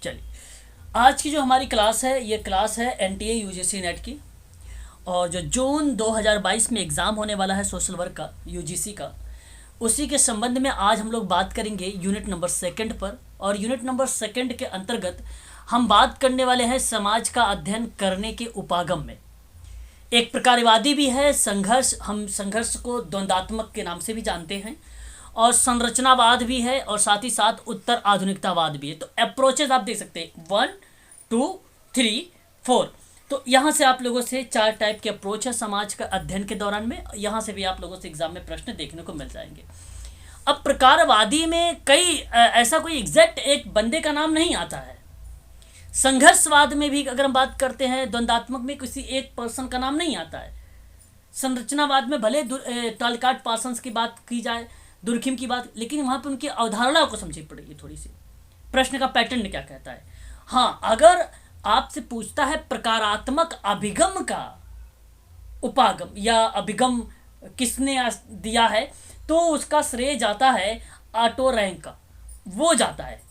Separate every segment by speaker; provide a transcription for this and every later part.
Speaker 1: चलिए, आज की जो हमारी क्लास है ये क्लास है एनटीए यूजीसी नेट की। और जो जून 2022 में एग्ज़ाम होने वाला है सोशल वर्क का यूजीसी का, उसी के संबंध में आज हम लोग बात करेंगे यूनिट नंबर सेकंड पर। और यूनिट नंबर सेकंड के अंतर्गत हम बात करने वाले हैं समाज का अध्ययन करने के उपागम में। एक प्रकारवादी भी है संघर्ष, हम संघर्ष को द्वंद्वात्मक के नाम से भी जानते हैं, और संरचनावाद भी है, और साथ ही साथ उत्तर आधुनिकतावाद भी है। तो अप्रोचेज आप देख सकते हैं 1 2 3 4। तो यहाँ से आप लोगों से 4 टाइप के अप्रोच है समाज का अध्ययन के दौरान में। यहाँ से भी आप लोगों से एग्जाम में प्रश्न देखने को मिल जाएंगे। अब प्रकारवादी में कई ऐसा कोई एग्जैक्ट एक बंदे का नाम नहीं आता है। संघर्षवाद में भी अगर हम बात करते हैं, द्वंद्वात्मक में किसी एक पर्सन का नाम नहीं आता है। संरचनावाद में भले टालकाट पार्सन्स की बात की जाए, दुर्खिम की बात, लेकिन वहाँ पर उनकी अवधारणा को समझनी पड़ेगी थोड़ी सी, प्रश्न का पैटर्न क्या कहता है। हाँ, अगर आपसे पूछता है प्रकारात्मक अभिगम का उपागम या अभिगम किसने दिया है, तो उसका श्रेय जाता है ऑटो रैंक का, वो जाता है,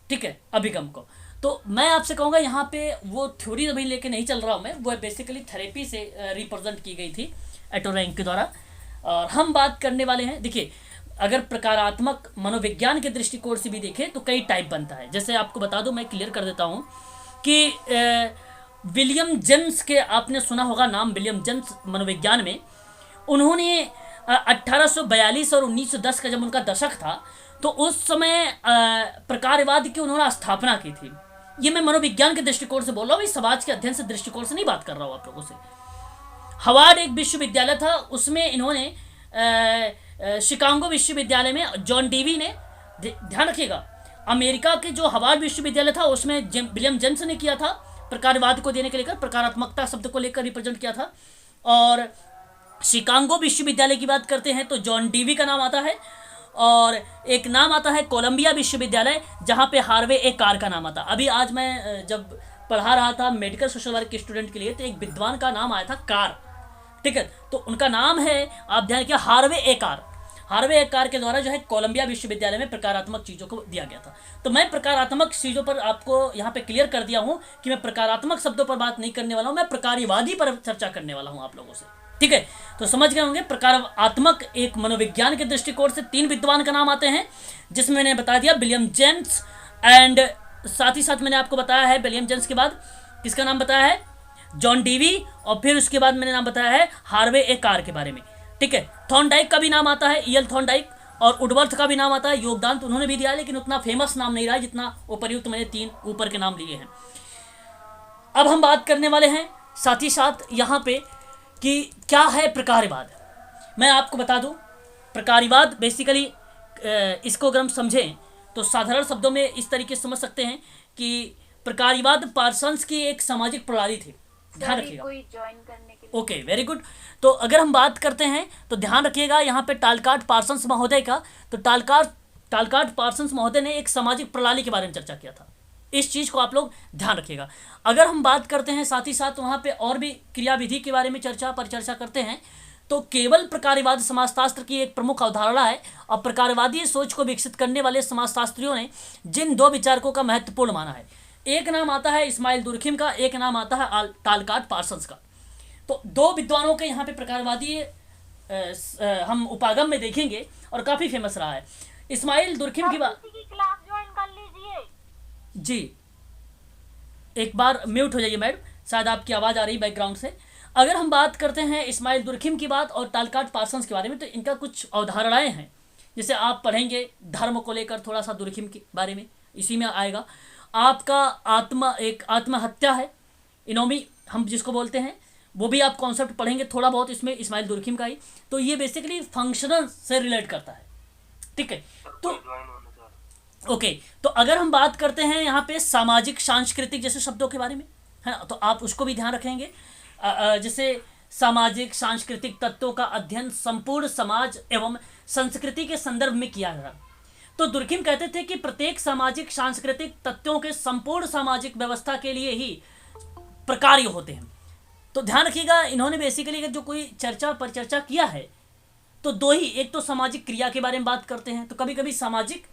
Speaker 1: ठीक है, अभिगम को। तो मैं आपसे कहूँगा यहाँ पे वो थ्योरी अभी लेके नहीं चल रहा हूँ मैं, वो बेसिकली थेरेपी से रिप्रेजेंट की गई थी ऑटो रैंक के द्वारा। और हम बात करने वाले हैं, देखिए, अगर प्रकारात्मक मनोविज्ञान के दृष्टिकोण से भी देखें तो कई टाइप बनता है। जैसे आपको बता दूं, मैं क्लियर कर देता हूं कि विलियम जेम्स के आपने सुना होगा नाम, विलियम जेम्स मनोविज्ञान में उन्होंने 1842 और 1910 का जब उनका दशक था, तो उस समय प्रकारवाद की उन्होंने स्थापना की थी। ये मैं मनोविज्ञान के दृष्टिकोण से बोल रहा हूँ, समाज के अध्ययन से दृष्टिकोण से नहीं बात कर रहा हूँ आप लोगों से। हार्वर्ड एक विश्वविद्यालय था, उसमें इन्होंने शिकागो विश्वविद्यालय में जॉन डीवी ने, ध्यान रखिएगा, अमेरिका के जो हार्वर्ड विश्वविद्यालय था उसमें विलियम जेम्स ने किया था, प्रकारवाद को देने के लेकर, प्रकारात्मकता शब्द को लेकर रिप्रेजेंट किया था। और शिकागो विश्वविद्यालय की बात करते हैं तो जॉन डीवी का नाम आता है, और एक नाम आता है कोलंबिया विश्वविद्यालय, जहाँ पे हार्वे ए कार का नाम आता। अभी आज मैं जब पढ़ा रहा था मेडिकल सोशल वर्क के स्टूडेंट के लिए, तो एक विद्वान का नाम आया था कार, ठीक है, तो उनका नाम है, आप ध्यान रखिए, हार्वे ए कार। हार्वे ए कार के द्वारा जो है कोलंबिया विश्वविद्यालय में प्रकारात्मक चीज़ों को दिया गया था। तो मैं प्रकारात्मक चीज़ों पर आपको यहाँ पे क्लियर कर दिया हूँ कि मैं प्रकारात्मक शब्दों पर बात नहीं करने वाला हूँ, मैं प्रकारवादी पर चर्चा करने वाला हूँ आप लोगों से, ठीक है। तो समझ गए होंगे, प्रकारात्मक एक मनोविज्ञान के दृष्टिकोण से 3 विद्वान का नाम आते हैं, जिसमें मैंने बता दिया विलियम जेम्स, एंड साथ ही साथ मैंने आपको बताया है विलियम जेम्स के बाद किसका नाम बताया है, जॉन डीवी, और फिर उसके बाद मैंने नाम बताया है हार्वे ए कार के बारे में, ठीक है। थॉर्नडाइक का भी नाम आता है, ईएल थॉर्नडाइक, और वुडवर्थ का भी नाम आता है। योगदान तो उन्होंने भी दिया, लेकिन उतना फेमस नाम नहीं रहा है जितना उपर्युक्त मैंने 3 ऊपर के नाम लिए हैं। अब हम बात करने वाले हैं साथ ही साथ यहाँ पे कि क्या है प्रकारवाद। मैं आपको बता दूं, प्रकारवाद बेसिकली इसको अगर हम समझें तो साधारण शब्दों में इस तरीके से समझ सकते हैं कि प्रकारवाद पार्सन्स की एक सामाजिक प्रणाली थी। ध्यान रखिएगा, कोई ज्वाइन करने के लिए। Okay, very good. तो अगर हम बात करते हैं तो ध्यान रखिएगा यहाँ पे टालकाट पार्सन्स महोदय का, तो टालकाट पार्सन्स महोदय ने एक सामाजिक प्रणाली के बारे में चर्चा किया था। इस चीज़ को आप लोग ध्यान रखिएगा। अगर हम बात करते हैं साथ ही साथ वहाँ पे और भी क्रियाविधि के बारे में परिचर्चा करते हैं, तो केवल प्रकारवाद समाजशास्त्र की एक प्रमुख अवधारणा है, और प्रकारवादी सोच को विकसित करने वाले समाजशास्त्रियों ने जिन 2 विचारकों का महत्वपूर्ण माना है, एक नाम आता है इस्माइल दुर्खिम का, एक नाम आता है टालकाट पार्सन्स का। तो 2 विद्वानों के यहाँ पे प्रकारवादी हम उपागम में देखेंगे, और काफ़ी फेमस रहा है। इस्माइल दुर्खिम की बात,
Speaker 2: क्लास ज्वाइन कर लीजिए
Speaker 1: जी, एक बार म्यूट हो जाइए मैडम, शायद आपकी आवाज़ आ रही बैकग्राउंड से। अगर हम बात करते हैं इस्माइल दुर्खिम की बात और टालकाट पार्सन्स के बारे में, तो इनका कुछ अवधारणाएं हैं, जैसे आप पढ़ेंगे धर्म को लेकर थोड़ा सा दुर्खिम के बारे में, इसी में आएगा आपका आत्महत्या है, इनोमी हम जिसको बोलते हैं, वो भी आप कॉन्सेप्ट पढ़ेंगे थोड़ा बहुत इसमें इस्माइल दुर्खिम का ही। तो ये बेसिकली फंक्शनल से रिलेट करता है, ठीक है। तो ओके, तो अगर हम बात करते हैं यहाँ पे सामाजिक सांस्कृतिक जैसे शब्दों के बारे में, है ना, तो आप उसको भी ध्यान रखेंगे। जैसे सामाजिक सांस्कृतिक तत्वों का अध्ययन संपूर्ण समाज एवं संस्कृति के संदर्भ में किया जा रहा। तो दुर्खिम कहते थे कि प्रत्येक सामाजिक सांस्कृतिक तत्वों के संपूर्ण सामाजिक व्यवस्था के लिए ही प्रकार्य होते हैं। तो ध्यान रखिएगा, इन्होंने बेसिकली अगर जो कोई परिचर्चा किया है तो 2 ही, एक तो सामाजिक क्रिया के बारे में बात करते हैं, तो कभी कभी सामाजिक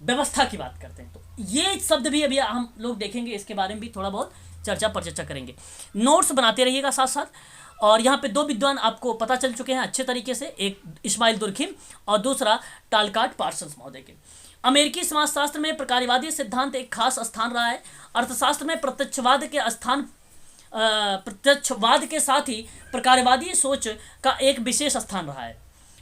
Speaker 1: व्यवस्था की बात करते हैं, तो ये शब्द भी अभी हम लोग देखेंगे, इसके बारे में भी थोड़ा बहुत चर्चा करेंगे। नोट्स बनाते रहिएगा साथ साथ। और यहाँ पे दो विद्वान आपको पता चल चुके हैं अच्छे तरीके से, एक इस्माइल दुर्खिम और दूसरा टालकाट पार्सन्स महोदय के। अमेरिकी समाजशास्त्र में प्रकारवादी सिद्धांत एक खास स्थान रहा है। अर्थशास्त्र में प्रत्यक्षवाद के साथ ही प्रकारवादी सोच का एक विशेष स्थान रहा है।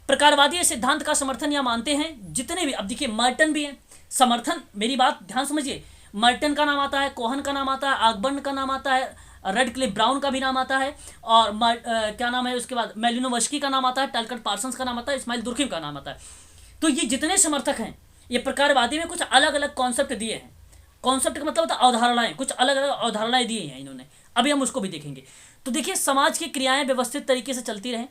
Speaker 1: प्रकारवादी सिद्धांत का समर्थन यह मानते हैं जितने भी, अब देखिए मर्टन भी है समर्थन, मेरी बात ध्यान समझिए, मर्टन का नाम आता है, कोहन का नाम आता है, आगबर्न का नाम आता है, रेडक्लिफ ब्राउन का भी नाम आता है, और क्या नाम है उसके बाद, मेलिनोवस्की का नाम आता है, टालकट पार्सन्स का नाम आता है, इस्माइल दुर्खिम का नाम आता है। तो ये जितने समर्थक हैं, ये प्रकारवादी में कुछ अलग अलग कॉन्सेप्ट दिए हैं। कॉन्सेप्ट का मतलब होता है अवधारणाएं, कुछ अलग अलग अवधारणाएं दी हैं इन्होंने, अभी हम उसको भी देखेंगे। तो देखिए समाज की क्रियाएं व्यवस्थित तरीके से चलती रहें।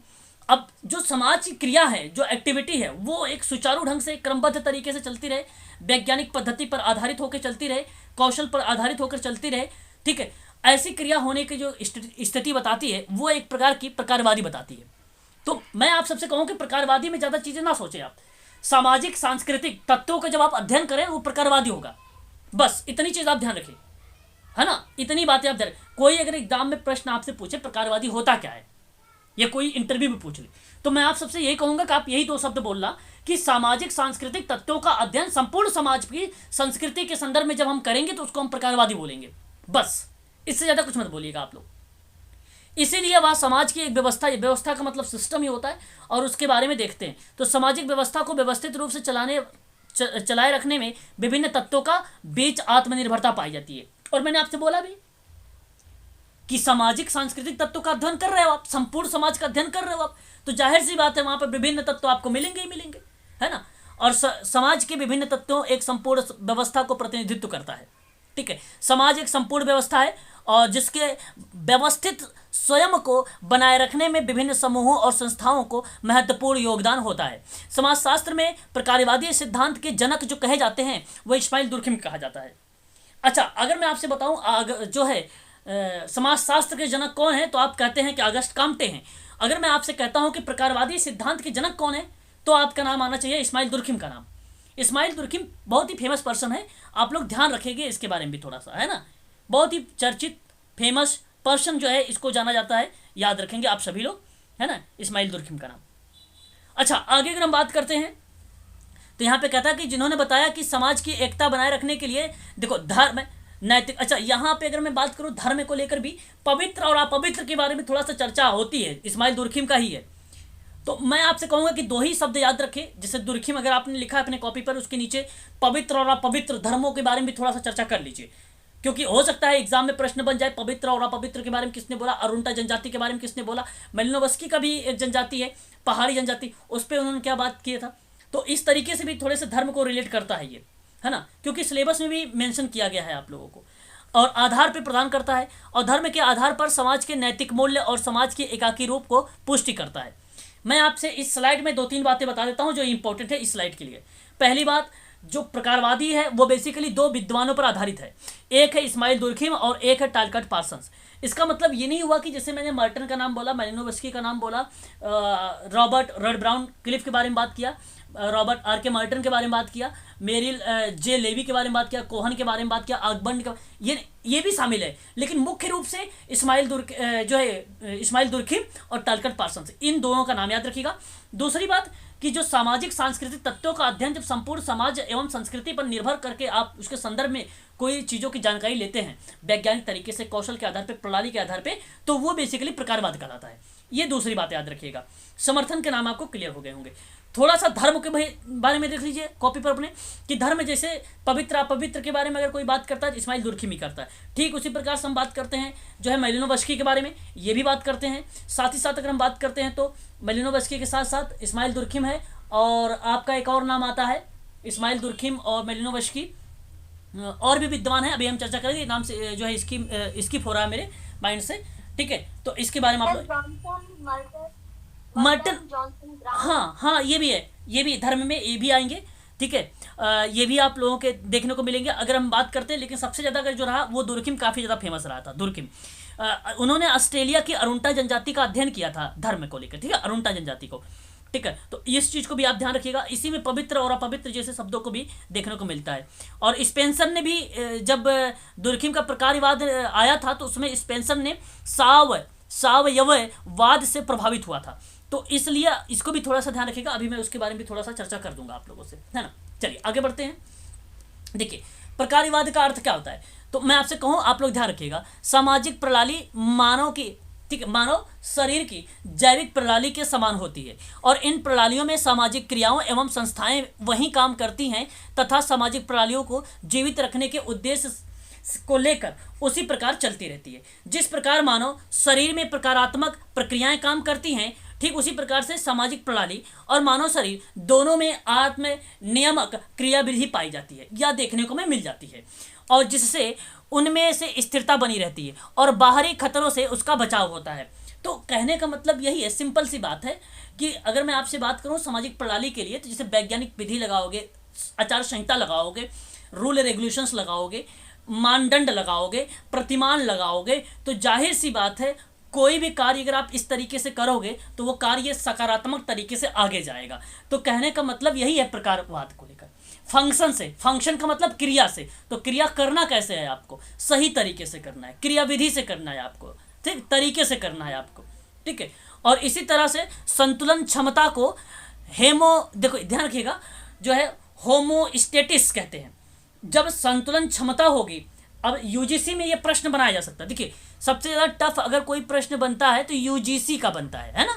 Speaker 1: अब जो समाज की क्रिया है, जो एक्टिविटी है, वो एक सुचारू ढंग से क्रमबद्ध तरीके से चलती रहे, वैज्ञानिक पद्धति पर आधारित होकर चलती रहे, कौशल पर आधारित होकर चलती रहे, ठीक है। ऐसी क्रिया होने की जो स्थिति बताती है वो एक प्रकार की प्रकारवादी बताती है। तो मैं आप सबसे कहूँ कि प्रकारवादी में ज़्यादा चीज़ें ना सोचें आप, सामाजिक सांस्कृतिक तत्वों का जब आप अध्ययन करें वो प्रकारवादी होगा, बस इतनी चीज़ आप ध्यान रखें, है ना, इतनी बातें आप ध्यान। कोई अगर एग्जाम में प्रश्न आपसे पूछे प्रकारवादी होता क्या है, या कोई इंटरव्यू में पूछ ले, तो मैं आप सबसे यही कहूँगा कि आप यही दो शब्द बोलना कि सामाजिक सांस्कृतिक तत्वों का अध्ययन संपूर्ण समाज की संस्कृति के संदर्भ में जब हम करेंगे तो उसको हम प्रकारवादी बोलेंगे, बस इससे ज़्यादा कुछ मत बोलिएगा आप लोग। इसीलिए वह समाज की एक व्यवस्था का मतलब सिस्टम ही होता है, और उसके बारे में देखते हैं। तो सामाजिक व्यवस्था को व्यवस्थित रूप से चलाए रखने में विभिन्न तत्वों का बीच आत्मनिर्भरता पाई जाती है। और मैंने आपसे बोला भी कि सामाजिक सांस्कृतिक तत्वों का अध्ययन कर रहे हो आप, संपूर्ण समाज का अध्ययन कर रहे हो आप, तो जाहिर सी बात है वहां पर विभिन्न तत्व आपको मिलेंगे ही मिलेंगे, है ना। और समाज के विभिन्न तत्वों एक संपूर्ण व्यवस्था को प्रतिनिधित्व करता है, ठीक है। समाज एक संपूर्ण व्यवस्था है और जिसके व्यवस्थित स्वयं को बनाए रखने में विभिन्न समूहों और संस्थाओं को महत्वपूर्ण योगदान होता है। समाजशास्त्र में प्रकारवादी सिद्धांत के जनक जो कहे जाते हैं वो इस्माइल दुर्खिम कहा जाता है। अच्छा, अगर मैं आपसे बताऊं जो है समाजशास्त्र के जनक कौन है, तो आप कहते हैं कि अगस्ट काम्टे हैं। अगर मैं आपसे कहता हूं कि प्रकारवादी सिद्धांत के जनक कौन है, तो आपका नाम आना चाहिए इस्माइल दुर्खिम का नाम। इस्माइल दुर्खिम बहुत ही फेमस पर्सन है, आप लोग ध्यान रखेंगे इसके बारे में भी थोड़ा सा, है ना। बहुत ही चर्चित फेमस पर्सन जो है, इसको जाना जाता है, याद रखेंगे आप सभी लोग, है ना, इस्माइल दुर्खिम का नाम। अच्छा, आगे अगर हम बात करते हैं तो यहाँ पे कहता है कि जिन्होंने बताया कि समाज की एकता बनाए रखने के लिए देखो धर्म नैतिक। अच्छा, यहाँ पे अगर मैं बात करूँ धर्म को लेकर भी पवित्र और अपवित्र के बारे में थोड़ा सा चर्चा होती है, इस्माइल दुर्खिम का ही है। तो मैं आपसे कहूँगा कि दो ही शब्द याद रखें, जैसे दुर्खिम अगर आपने लिखा है अपने कॉपी पर, उसके नीचे पवित्र और अपवित्र धर्मों के बारे में भी थोड़ा सा चर्चा कर लीजिए, क्योंकि हो सकता है एग्जाम में प्रश्न बन जाए पवित्र और अपवित्र के बारे में किसने बोला, अरुणा जनजाति के बारे में किसने बोला, मेलिनोवस्की का भी एक जनजाति है पहाड़ी जनजाति, उस पर उन्होंने क्या बात किया था। तो इस तरीके से भी थोड़े से धर्म को रिलेट करता है ये, है ना, क्योंकि सिलेबस में भी मेंशन किया गया है आप लोगों को, और आधार पे प्रदान करता है, और धर्म के आधार पर समाज के नैतिक मूल्य और समाज के एकाकी रूप को पुष्टि करता है। मैं आपसे इस स्लाइड में 2-3 बातें बता देता हूं जो इंपॉर्टेंट है इस स्लाइड के लिए। पहली बात, जो प्रकारवादी है वो बेसिकली दो विद्वानों पर आधारित है, एक है इस्माइल दुर्खिम और एक है टालकट पार्सन्स। इसका मतलब ये नहीं हुआ कि जैसे मैंने मर्टन का नाम बोला, मेलिनोवस्की का नाम बोला, रॉबर्ट रेड ब्राउन क्लिफ के बारे में बात किया, रॉबर्ट आर के मर्टन के बारे में बात किया, मेरिल जे लेवी के बारे में बात किया, कोहन के बारे में बात किया, आगबर्न का, ये भी शामिल है, लेकिन मुख्य रूप से इस्माइल दुर्खिम और टालकट पार्सन्स, इन दोनों का नाम याद रखिएगा। दूसरी बात कि जो सामाजिक सांस्कृतिक तत्वों का अध्ययन जब संपूर्ण समाज एवं संस्कृति पर निर्भर करके आप उसके संदर्भ में कोई चीज़ों की जानकारी लेते हैं वैज्ञानिक तरीके से, कौशल के आधार पर, प्रणाली के आधार पर, तो वो बेसिकली प्रकारवाद कहलाता है। ये दूसरी बात याद रखिएगा। समर्थन के नाम आपको क्लियर हो गए होंगे। थोड़ा सा धर्म के बारे में देख लीजिए कॉपी पर अपने, कि धर्म जैसे पवित्र अपवित्र के बारे में अगर कोई बात करता है तो इस्माइल दुर्खिम ही करता है। ठीक उसी प्रकार से हम बात करते हैं जो है मेलिनोवस्की के बारे में, ये भी बात करते हैं। साथ ही साथ अगर हम बात करते हैं तो मेलिनोवस्की के साथ साथ इस्माइल दुर्खिम है, और आपका एक और नाम आता है इस्माइल दुर्खिम और मेलिनोवस्की, और भी विद्वान है, अभी हम चर्चा करेंगे। नाम से जो है स्किप हो रहा है मेरे माइंड से, ठीक है। तो इसके बारे में आप मर्टन, हाँ ये भी है, ये भी धर्म में ये भी आएंगे, ठीक है। ये भी आप लोगों के देखने को मिलेंगे अगर हम बात करते हैं, लेकिन सबसे ज़्यादा अगर जो रहा वो दुर्खिम काफ़ी ज़्यादा फेमस रहा था। दुर्खिम उन्होंने ऑस्ट्रेलिया की अरुणा जनजाति का अध्ययन किया था धर्म को लेकर, ठीक है, अरुणा जनजाति को। ठीक है, तो इस चीज को भी आप ध्यान रखिएगा। इसी में पवित्र और अपवित्र जैसे शब्दों को भी देखने को मिलता है। और स्पेंसर ने भी जब दुर्खिम का प्रकारवाद आया था तो उसमें स्पेंसर ने सावयववाद से प्रभावित हुआ था, तो इसलिए इसको भी थोड़ा सा ध्यान रखिएगा। अभी मैं उसके बारे में भी थोड़ा सा चर्चा कर दूंगा आप लोगों से, है ना। चलिए आगे बढ़ते हैं। देखिए प्रकारवाद का अर्थ क्या होता है, तो मैं आपसे कहूं आप लोग ध्यान रखिएगा। सामाजिक प्रणाली मानव की, ठीक है, मानव शरीर की जैविक प्रणाली के समान होती है और इन प्रणालियों में सामाजिक क्रियाओं एवं संस्थाएं वही काम करती हैं तथा सामाजिक प्रणालियों को जीवित रखने के उद्देश्य को लेकर उसी प्रकार चलती रहती है। जिस प्रकार मानव शरीर में प्रकारात्मक प्रक्रियाएं काम करती हैं, ठीक उसी प्रकार से सामाजिक प्रणाली और मानव शरीर दोनों में आत्म नियामक क्रियाविधि पाई जाती है या देखने को में मिल जाती है, और जिससे उनमें से स्थिरता बनी रहती है और बाहरी खतरों से उसका बचाव होता है। तो कहने का मतलब यही है, सिंपल सी बात है कि अगर मैं आपसे बात करूं सामाजिक प्रणाली के लिए, तो जैसे वैज्ञानिक विधि लगाओगे, आचार संहिता लगाओगे, रूल रेगुलेशंस लगाओगे, मानदंड लगाओगे, प्रतिमान लगाओगे, तो जाहिर सी बात है कोई भी कार्य अगर आप इस तरीके से करोगे तो वो कार्य सकारात्मक तरीके से आगे जाएगा। तो कहने का मतलब यही है प्रकारवाद को लेकर। फंक्शन से, फंक्शन का मतलब क्रिया से, तो क्रिया करना कैसे है, आपको सही तरीके से करना है, क्रियाविधि से करना है आपको, ठीक तरीके से करना है आपको, ठीक है। और इसी तरह से संतुलन क्षमता को देखो ध्यान रखिएगा, जो है होमोस्टेटिस कहते हैं। जब संतुलन क्षमता होगी, अब यूजीसी में ये प्रश्न बनाया जा सकता है। देखिए सबसे ज़्यादा टफ अगर कोई प्रश्न बनता है तो यूजीसी का बनता है ना।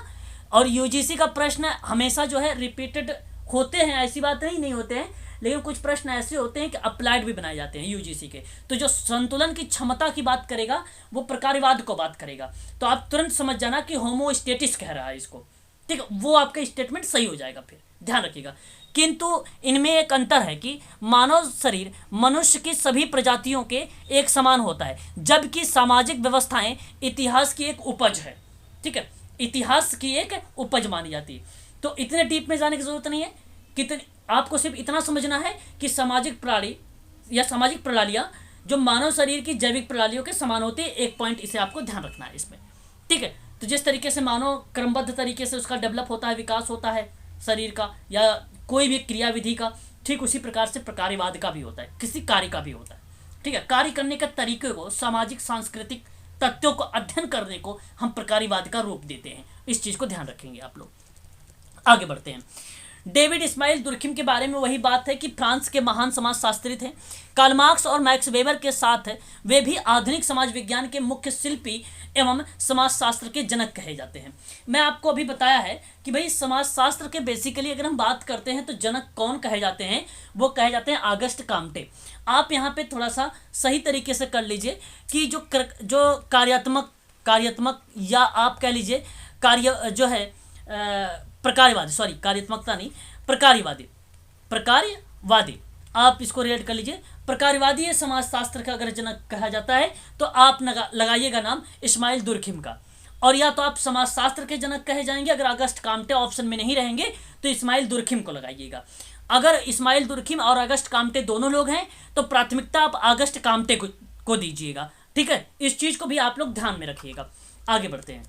Speaker 1: और यूजीसी का प्रश्न हमेशा जो है रिपीटेड होते हैं, ऐसी बात नहीं होते हैं, लेकिन कुछ प्रश्न ऐसे होते हैं कि अप्लाइड भी बनाए जाते हैं यूजीसी के। तो जो संतुलन की क्षमता की बात करेगा वो प्रकारवाद को बात करेगा, तो आप तुरंत समझ जाना कि होमोस्टेटिस कह रहा है इसको, ठीक है, वो आपका स्टेटमेंट सही हो जाएगा, फिर ध्यान रखिएगा। किंतु इनमें एक अंतर है कि मानव शरीर मनुष्य की सभी प्रजातियों के एक समान होता है, जबकि सामाजिक व्यवस्थाएं इतिहास की एक उपज है, ठीक है, इतिहास की एक उपज मानी जाती है। तो इतने डीप में जाने की जरूरत नहीं है, कितने आपको सिर्फ इतना समझना है कि सामाजिक प्रणाली या सामाजिक प्रणालियाँ जो मानव शरीर की जैविक प्रणालियों के समान होती है, एक पॉइंट इसे आपको ध्यान रखना है इसमें, ठीक है। तो जिस तरीके से मानव क्रमबद्ध तरीके से उसका डेवलप होता है, विकास होता है शरीर का या कोई भी क्रियाविधि का, ठीक उसी प्रकार से प्रकारवाद का भी होता है, किसी कार्य का भी होता है, ठीक है। कार्य करने के तरीके को, सामाजिक सांस्कृतिक तथ्यों को अध्ययन करने को हम प्रकारवाद का रूप देते हैं। इस चीज़ को ध्यान रखेंगे आप लोग। आगे बढ़ते हैं। डेविड इस्माइल दुर्खिम के बारे में वही बात है कि फ्रांस के महान समाजशास्त्री थे। कार्ल मार्क्स और मैक्स वेबर के साथ वे भी आधुनिक समाज विज्ञान के मुख्य शिल्पी एवं समाजशास्त्र के जनक कहे जाते हैं। मैं आपको अभी बताया है कि भाई समाजशास्त्र के बेसिकली अगर हम बात करते हैं तो जनक कौन कहे जाते हैं, वो कहे जाते हैं ऑगस्ट काम्टे। आप यहाँ पे थोड़ा सा सही तरीके से कर लीजिए कि जो कार्यात्मक या आप कह लीजिए कार्य जो है प्रकारवादी, सॉरी कार्यात्मकता नहीं, प्रकार्यवादी आप इसको रिलेट कर लीजिए। प्रकारवादी है समाजशास्त्र का अगर जनक कहा जाता है तो आप लगाइएगा नाम इस्माइल दुर्खिम का, और या तो आप समाजशास्त्र के जनक कहे जाएंगे, अगर ऑगस्ट काम्टे ऑप्शन में नहीं रहेंगे तो इस्माइल दुर्खिम को लगाइएगा। अगर इस्माइल दुर्खिम और ऑगस्ट काम्टे दोनों लोग हैं तो प्राथमिकता आप ऑगस्ट काम्टे को दीजिएगा, ठीक है। इस चीज़ को भी आप लोग ध्यान में रखिएगा। आगे बढ़ते हैं।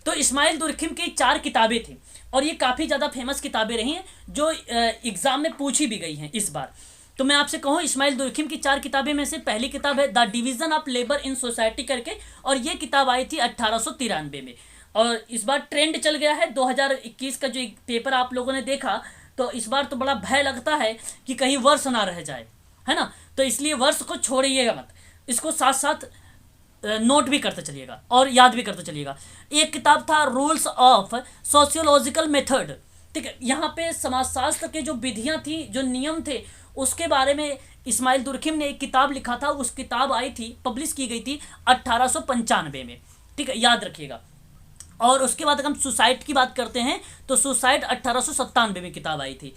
Speaker 1: तो इस्माइल दुर्खिम की 4 किताबें थी और ये काफ़ी ज़्यादा फेमस किताबें रही हैं जो एग्ज़ाम में पूछी भी गई हैं इस बार। तो मैं आपसे कहूँ इस्माइल दुर्खिम की 4 किताबें में से पहली किताब है the division of labour in society करके, और ये किताब आई थी 1893 में, और इस बार ट्रेंड चल गया है 2021 का जो पेपर आप लोगों ने देखा, तो इस बार तो बड़ा भय लगता है कि कहीं वर्ष ना रह जाए, है ना। तो इसलिए वर्ष को छोड़िएगा मत, इसको साथ साथ नोट भी करते चलिएगा और याद भी करते चलिएगा। एक किताब था रूल्स ऑफ सोशियोलॉजिकल मेथड, ठीक है। यहाँ पे समाजशास्त्र के जो विधियाँ थी, जो नियम थे, उसके बारे में इस्माइल दुर्खिम ने एक किताब लिखा था। उस किताब आई थी, पब्लिश की गई थी 1895 में, ठीक है, याद रखिएगा। और उसके बाद अगर हम सुसाइड की बात करते हैं तो सुसाइड 1897 में किताब आई थी।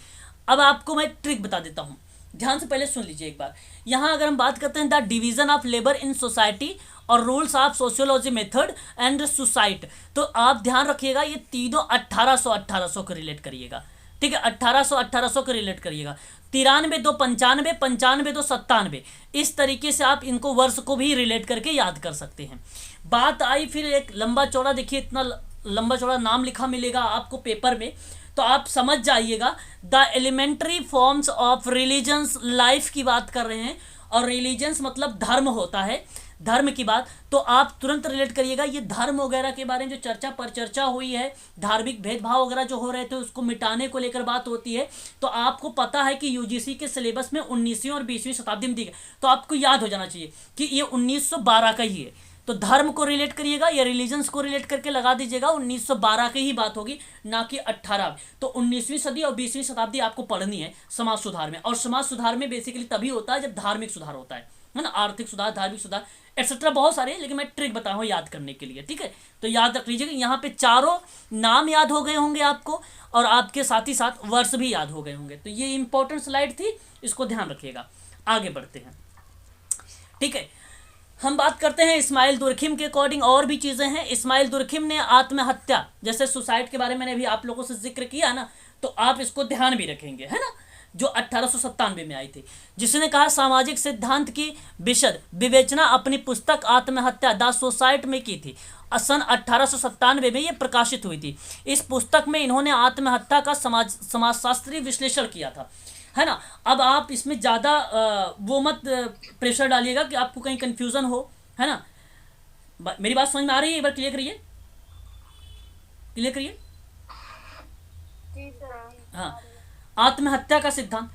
Speaker 1: अब आपको मैं ट्रिक बता देता हूँ, ध्यान से पहले सुन लीजिए एक बार। यहाँ अगर हम बात करते हैं the division of labour in society और rules of sociology method and suicide, तो आप ध्यान रखिएगा ये तीनों 1800 को रिलेट करिएगा, ठीक है। 1800 को रिलेट करिएगा। 93 2 95, 95 2 97, इस तरीके से आप इनको वर्ष को भी रिलेट करके याद कर सकते हैं। बात आई फिर एक लंबा चौड़ा, देखिए इतना लंबा चौड़ा नाम लिखा मिलेगा आपको पेपर में, तो आप समझ जाइएगा the elementary forms of religions life की बात कर रहे हैं, और रिलीजन्स मतलब धर्म होता है, धर्म की बात, तो आप तुरंत रिलेट करिएगा ये धर्म वगैरह के बारे में जो चर्चा पर चर्चा हुई है, धार्मिक भेदभाव वगैरह जो हो रहे थे उसको मिटाने को लेकर बात होती है। तो आपको पता है कि यूजीसी के सिलेबस में 19वीं और 20वीं शताब्दी में दी गई, तो आपको याद हो जाना चाहिए कि ये 1912 का ही है। तो धर्म को रिलेट करिएगा या रिलीजन्स को रिलेट करके लगा दीजिएगा, 1912 की ही बात होगी, ना कि 18। तो 19वीं सदी और 20वीं शताब्दी आपको पढ़नी है समाज सुधार में, और समाज सुधार में बेसिकली तभी होता है जब धार्मिक सुधार होता है ना, आर्थिक सुधार, धार्मिक सुधार एक्सेट्रा बहुत सारे हैं, लेकिन मैं ट्रिक बता रहा हूँ याद करने के लिए, ठीक है। तो याद रख लीजिएगा, यहाँ पे चारों नाम याद हो गए होंगे आपको, और आपके साथ ही साथ वर्ष भी याद हो गए होंगे। तो ये इंपॉर्टेंट स्लाइड थी, इसको ध्यान रखिएगा। आगे बढ़ते हैं, ठीक है। हम बात करते हैं इस्माइल दुर्खिम के अकॉर्डिंग, और भी चीज़ें हैं। इस्माइल दुर्खिम ने आत्महत्या, जैसे सुसाइड के बारे में मैंने भी आप लोगों से जिक्र किया ना, तो आप इसको ध्यान भी रखेंगे, है ना, जो 1897 में आई थी, जिसने कहा सामाजिक सिद्धांत की विशद विवेचना अपनी पुस्तक आत्महत्या द सोसाइटी में की थी। सन 1897 में ये प्रकाशित हुई थी। इस पुस्तक में इन्होंने आत्महत्या का समाजशास्त्रीय विश्लेषण किया था, है ना। अब आप इसमें ज़्यादा वो मत प्रेशर डालिएगा कि आपको कहीं कंफ्यूजन हो, है ना। मेरी बात समझ में आ रही है? एक बार क्लियर करिए, क्लियर करिए। हाँ, आत्महत्या का सिद्धांत।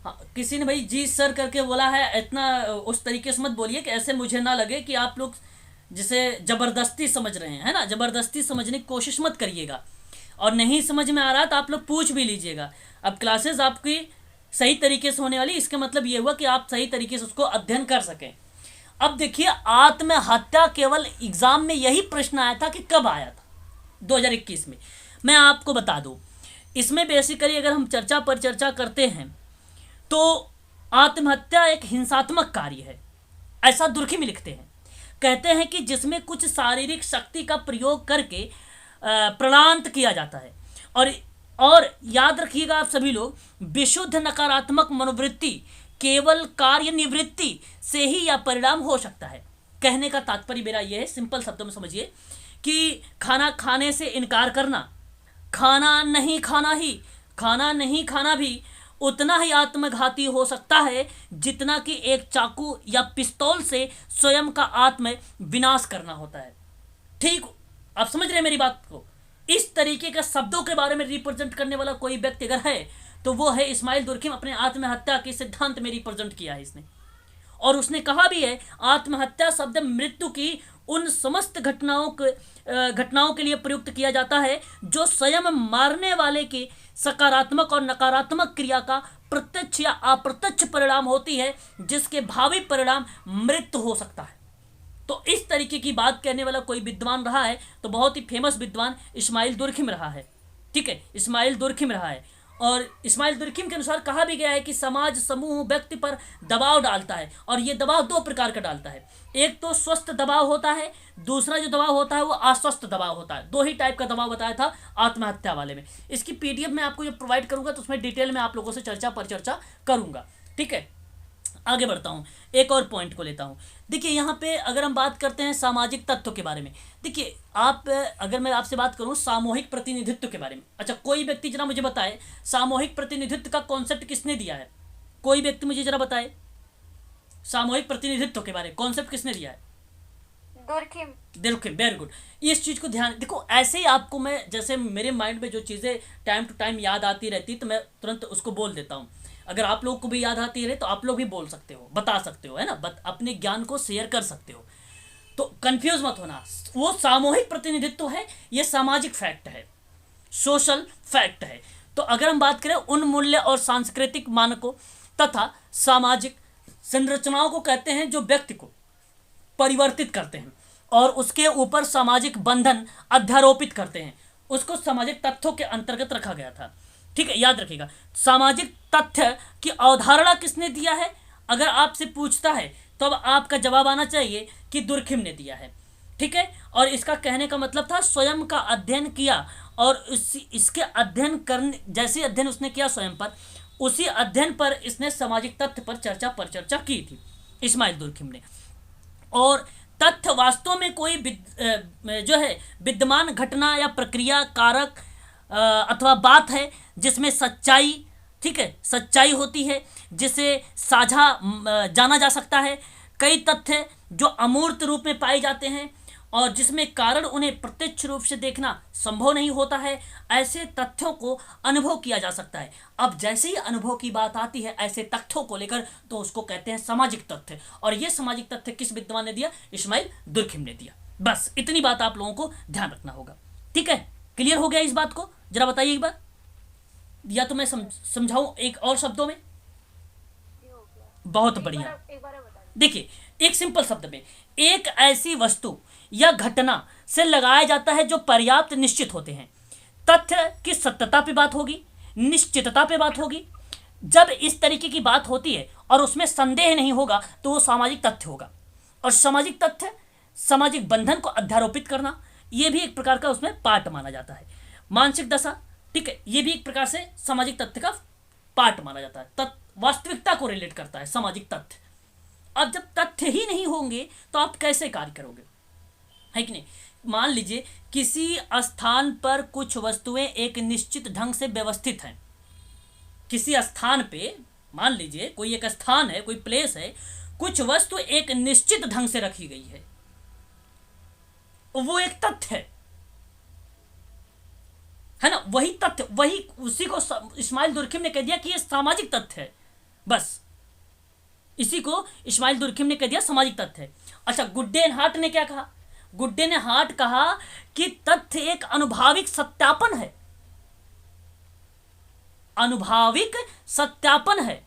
Speaker 1: हाँ, किसी ने भाई जी सर करके बोला है, इतना उस तरीके से मत बोलिए कि ऐसे मुझे ना लगे कि आप लोग जिसे ज़बरदस्ती समझ रहे हैं, है ना। ज़बरदस्ती समझने की कोशिश मत करिएगा, और नहीं समझ में आ रहा तो आप लोग पूछ भी लीजिएगा। अब क्लासेस आपकी सही तरीके से होने वाली, इसका मतलब ये हुआ कि आप सही तरीके से उसको अध्ययन कर सकें। अब देखिए, आत्महत्या केवल एग्जाम में यही प्रश्न आया था कि कब आया था, 2021 में। मैं आपको बता दूं, इसमें बेसिकली अगर हम चर्चा पर चर्चा करते हैं तो आत्महत्या एक हिंसात्मक कार्य है, ऐसा दुर्खिम लिखते हैं। कहते हैं कि जिसमें कुछ शारीरिक शक्ति का प्रयोग करके प्राणांत किया जाता है, और याद रखिएगा आप सभी लोग, विशुद्ध नकारात्मक मनोवृत्ति केवल कार्य निवृत्ति से ही यह परिणाम हो सकता है। कहने का तात्पर्य मेरा यह है, सिंपल शब्दों में समझिए, कि खाना खाने से इनकार करना, खाना नहीं खाना भी उतना ही आत्मघाती हो सकता है जितना कि एक चाकू या पिस्तौल से स्वयं का आत्म विनाश करना होता है। ठीक, आप समझ रहे हैं मेरी बात को? इस तरीके के शब्दों के बारे में रिप्रेजेंट करने वाला कोई व्यक्ति अगर है तो वो है इस्माइल दुर्खिम। अपने आत्महत्या के सिद्धांत में रिप्रेजेंट किया है इसने, और उसने कहा भी है आत्महत्या शब्द मृत्यु की उन समस्त घटनाओं के लिए प्रयुक्त किया जाता है जो स्वयं मारने वाले की सकारात्मक और नकारात्मक क्रिया का प्रत्यक्ष या अप्रत्यक्ष परिणाम होती है, जिसके भावी परिणाम मृत्यु हो सकता है। तो इस तरीके की बात कहने वाला कोई विद्वान रहा है तो बहुत ही फेमस विद्वान इस्माइल दुर्खिम रहा है, ठीक है, इस्माइल दुर्खिम रहा है। और इस्माइल दुर्खिम के अनुसार कहा भी गया है कि समाज समूह व्यक्ति पर दबाव डालता है, और ये दबाव दो प्रकार का डालता है। एक तो स्वस्थ दबाव होता है, दूसरा जो दबाव होता है वो अस्वस्थ दबाव होता है। दो ही टाइप का दबाव बताया था आत्महत्या वाले में। इसकी पीडीएफ मैं आपको जब प्रोवाइड करूंगा तो उसमें डिटेल में आप लोगों से चर्चा पर चर्चा करूंगा, ठीक है। आगे बढ़ता हूँ, एक और पॉइंट को लेता हूँ। देखिए, यहाँ पे अगर हम बात करते हैं सामाजिक तत्व के बारे में, देखिए आप, अगर मैं आपसे बात करूँ सामूहिक प्रतिनिधित्व के बारे में, अच्छा कोई व्यक्ति जरा मुझे बताए सामूहिक प्रतिनिधित्व का कॉन्सेप्ट किसने दिया है? कोई व्यक्ति मुझे जरा बताए सामूहिक प्रतिनिधित्व के बारे में कॉन्सेप्ट किसने दिया है? Durkheim, very good. इस चीज़ को ध्यान, देखो ऐसे ही आपको मैं, जैसे मेरे माइंड में जो चीज़ें टाइम टू टाइम याद आती रहती तो मैं तुरंत उसको बोल देता हूँ। अगर आप लोगों को भी याद आती रहे तो आप लोग भी बोल सकते हो, बता सकते हो, है ना, अपने ज्ञान को शेयर कर सकते हो। तो कंफ्यूज मत होना, वो सामूहिक प्रतिनिधित्व है, ये सामाजिक फैक्ट है, सोशल फैक्ट है। तो अगर हम बात करें उन मूल्य और सांस्कृतिक मानकों तथा सामाजिक संरचनाओं को कहते हैं जो व्यक्ति को परिवर्तित करते हैं और उसके ऊपर सामाजिक बंधन अध्यारोपित करते हैं, उसको सामाजिक तथ्यों के अंतर्गत रखा गया था, ठीक है। याद रखिएगा, सामाजिक तथ्य की अवधारणा किसने दिया है? अगर आपसे पूछता है तो अब आपका जवाब आना चाहिए कि दुर्खिम ने दिया है, ठीक है। और इसका कहने का मतलब था स्वयं का अध्ययन किया, और इसके अध्ययन करने, जैसे अध्ययन उसने किया स्वयं पर, उसी अध्ययन पर इसने सामाजिक तथ्य पर चर्चा की थी इस्माइल दुर्खिम ने। और तथ्य वास्तव में कोई जो है विद्यमान घटना या प्रक्रिया कारक अथवा बात है जिसमें सच्चाई, ठीक है, सच्चाई होती है, जिसे साझा जाना जा सकता है। कई तथ्य जो अमूर्त रूप में पाए जाते हैं और जिसमें कारण उन्हें प्रत्यक्ष रूप से देखना संभव नहीं होता है, ऐसे तथ्यों को अनुभव किया जा सकता है। अब जैसे ही अनुभव की बात आती है ऐसे तथ्यों को लेकर, तो उसको कहते हैं सामाजिक तथ्य। और ये सामाजिक तथ्य किस विद्वान ने दिया? इस्माइल दुर्खिम ने दिया। बस इतनी बात आप लोगों को ध्यान रखना होगा। ठीक है, क्लियर हो गया इस बात को? जरा बताइए एक बार, या तो मैं समझाऊं एक और शब्दों में? बहुत बढ़िया। देखिए, एक सिंपल शब्द में, एक ऐसी वस्तु या घटना से लगाया जाता है जो पर्याप्त निश्चित होते हैं। तथ्य की सत्यता पे बात होगी, निश्चितता पे बात होगी। जब इस तरीके की बात होती है और उसमें संदेह नहीं होगा तो वो सामाजिक तथ्य होगा। और सामाजिक तथ्य, सामाजिक बंधन को अध्यारोपित करना, ये भी एक प्रकार का उसमें पार्ट माना जाता है। मानसिक दशा, ठीक है, ये भी एक प्रकार से सामाजिक तथ्य का पार्ट माना जाता है। वास्तविकता को रिलेट करता है सामाजिक तथ्य। अब जब तथ्य ही नहीं होंगे तो आप कैसे कार्य करोगे, है कि नहीं? मान लीजिए किसी स्थान पर कुछ वस्तुएं एक निश्चित ढंग से व्यवस्थित हैं। किसी स्थान पे मान लीजिए कोई एक स्थान है, कोई प्लेस है, कुछ वस्तु एक निश्चित ढंग से रखी गई है, वो एक तथ्य है ना, वही तथ्य, वही उसी को इस्माइल दुर्खिम ने कह दिया कि ये सामाजिक तथ्य है। बस इसी को इस्माइल दुर्खिम ने कह दिया सामाजिक तथ्य है। अच्छा, गुड्डे एंड हार्ट ने क्या कहा? गुड्डे ने हार्ट कहा कि तथ्य एक अनुभाविक सत्यापन है। अनुभाविक सत्यापन है,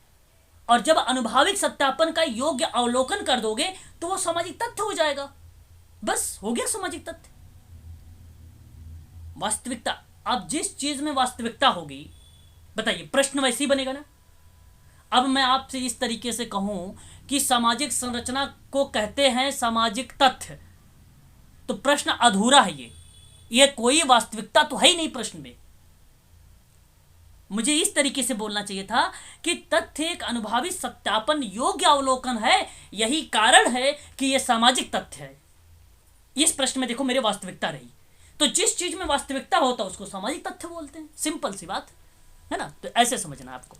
Speaker 1: और जब अनुभाविक सत्यापन का योग्य अवलोकन कर दोगे तो वो सामाजिक तथ्य हो जाएगा। बस हो गया सामाजिक तथ्य। वास्तविकता, अब जिस चीज में वास्तविकता होगी, बताइए प्रश्न वैसे ही बनेगा ना। अब मैं आपसे इस तरीके से कहूं कि सामाजिक संरचना को कहते हैं सामाजिक तथ्य, तो प्रश्न अधूरा है। ये कोई वास्तविकता तो है ही नहीं प्रश्न में। मुझे इस तरीके से बोलना चाहिए था कि तथ्य एक अनुभवी सत्यापन योग्य अवलोकन है, यही कारण है कि यह सामाजिक तथ्य है। इस प्रश्न में देखो मेरे वास्तविकता रही, तो जिस चीज में वास्तविकता होता है उसको सामाजिक तथ्य बोलते हैं। सिंपल सी बात है ना। तो ऐसे समझना आपको।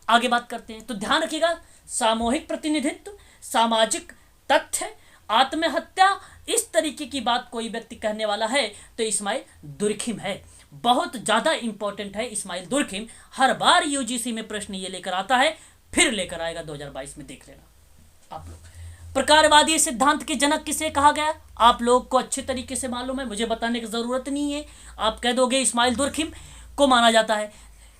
Speaker 1: आगे बात करते हैं, तो ध्यान रखिएगा, सामूहिक प्रतिनिधित्व, सामाजिक तथ्य, आत्महत्या, इस तरीके की बात कोई व्यक्ति कहने वाला है तो इस्माइल दुर्खिम है। बहुत ज्यादा इंपॉर्टेंट है इस्माइल दुर्खिम। हर बार यूजीसी में प्रश्न ये लेकर आता है, फिर लेकर आएगा 2022 में, देख लेना आप लोग। प्रकारवादी सिद्धांत के जनक किसे कहा गया? आप लोग को अच्छे तरीके से मालूम है, मुझे बताने की जरूरत नहीं है। आप कह दोगे इस्माइल दुर्खिम को माना जाता है,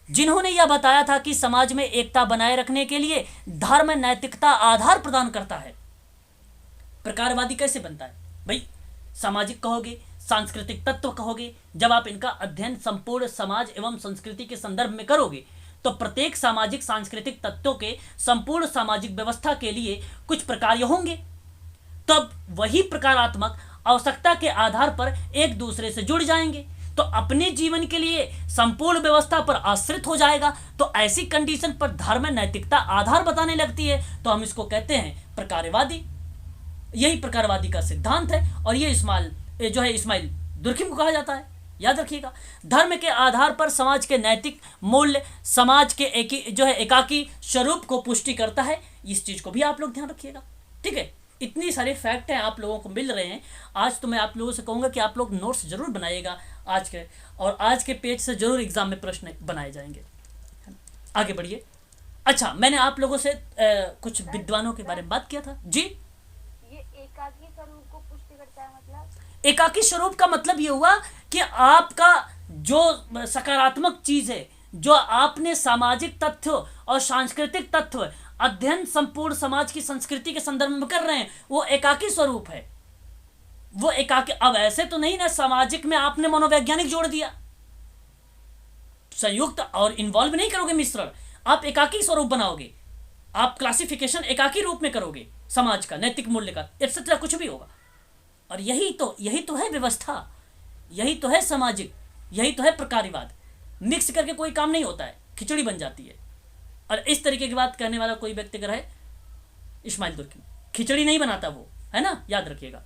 Speaker 1: जिन्होंने यह बताया था कि समाज में एकता बनाए रखने के लिए धर्म नैतिकता आधार प्रदान करता है। प्रकारवादी कैसे बनता है भाई? सामाजिक कहोगे, सांस्कृतिक तत्व कहोगे। जब आप इनका अध्ययन संपूर्ण समाज एवं संस्कृति के संदर्भ में करोगे तो प्रत्येक सामाजिक सांस्कृतिक तत्वों के संपूर्ण सामाजिक व्यवस्था के लिए कुछ प्रकार होंगे, तब वही प्रकारात्मक आवश्यकता के आधार पर एक दूसरे से जुड़ जाएंगे, तो अपने जीवन के लिए संपूर्ण व्यवस्था पर आश्रित हो जाएगा। तो ऐसी कंडीशन पर धर्म नैतिकता आधार बताने लगती है, तो हम इसको कहते हैं प्रकारवादी। यही प्रकारवादी का सिद्धांत है, और ये इस्माइल दुर्खिम को कहा जाता है। याद रखिएगा, धर्म के आधार पर समाज के नैतिक मूल्य समाज के एकाकी स्वरूप को पुष्टि करता है। इस चीज को भी आप लोग ध्यान रखिएगा, ठीक है। इतनी सारे फैक्ट हैं आप लोगों को मिल रहे हैं। आज तो मैं आप लोगों से कहूंगा कि आप लोग नोट्स जरूर बनाइएगा आज के, और आज के पेज से जरूर एग्जाम में प्रश्न बनाए जाएंगे। आगे बढ़िए। अच्छा, मैंने आप लोगों से कुछ विद्वानों के बारे में बात किया था जी।
Speaker 2: ये एकाकी स्वरूप को पुष्टि करता है, मतलब
Speaker 1: एकाकी स्वरूप का मतलब ये हुआ कि आपका जो सकारात्मक चीज है, जो आपने सामाजिक तथ्य और सांस्कृतिक तत्व अध्ययन संपूर्ण समाज की संस्कृति के संदर्भ में कर रहे हैं, वो एकाकी स्वरूप है। वो एकाकी, अब ऐसे तो नहीं ना सामाजिक में आपने मनोवैज्ञानिक जोड़ दिया, संयुक्त और इन्वॉल्व नहीं करोगे मिश्रण, आप एकाकी स्वरूप बनाओगे, आप क्लासिफिकेशन एकाकी रूप में करोगे समाज का, नैतिक मूल्य का, एक्सेट्रा कुछ भी होगा। और यही तो है व्यवस्था, यही तो है सामाजिक, यही तो है प्रकारिवाद। मिक्स करके कोई काम नहीं होता है, खिचड़ी बन जाती है। और इस तरीके की बात कहने वाला कोई व्यक्ति अगर है, इस्माइल दुर्खिम, खिचड़ी नहीं बनाता वो, है ना, याद रखिएगा।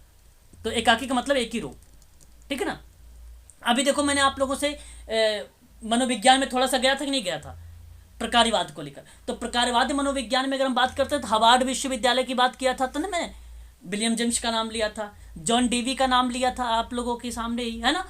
Speaker 1: तो एकाकी का मतलब एक ही रूप, ठीक है ना। अभी देखो मैंने आप लोगों से मनोविज्ञान में थोड़ा सा गया था कि नहीं गया था, प्रकार्यवाद को लेकर। तो प्रकार्यवाद मनोविज्ञान में अगर हम बात करते हैं तो हार्वर्ड विश्वविद्यालय की बात किया था तो ना मैंने, विलियम जेम्स का नाम लिया था, जॉन डेवी का नाम लिया था आप लोगों के सामने ही, है ना,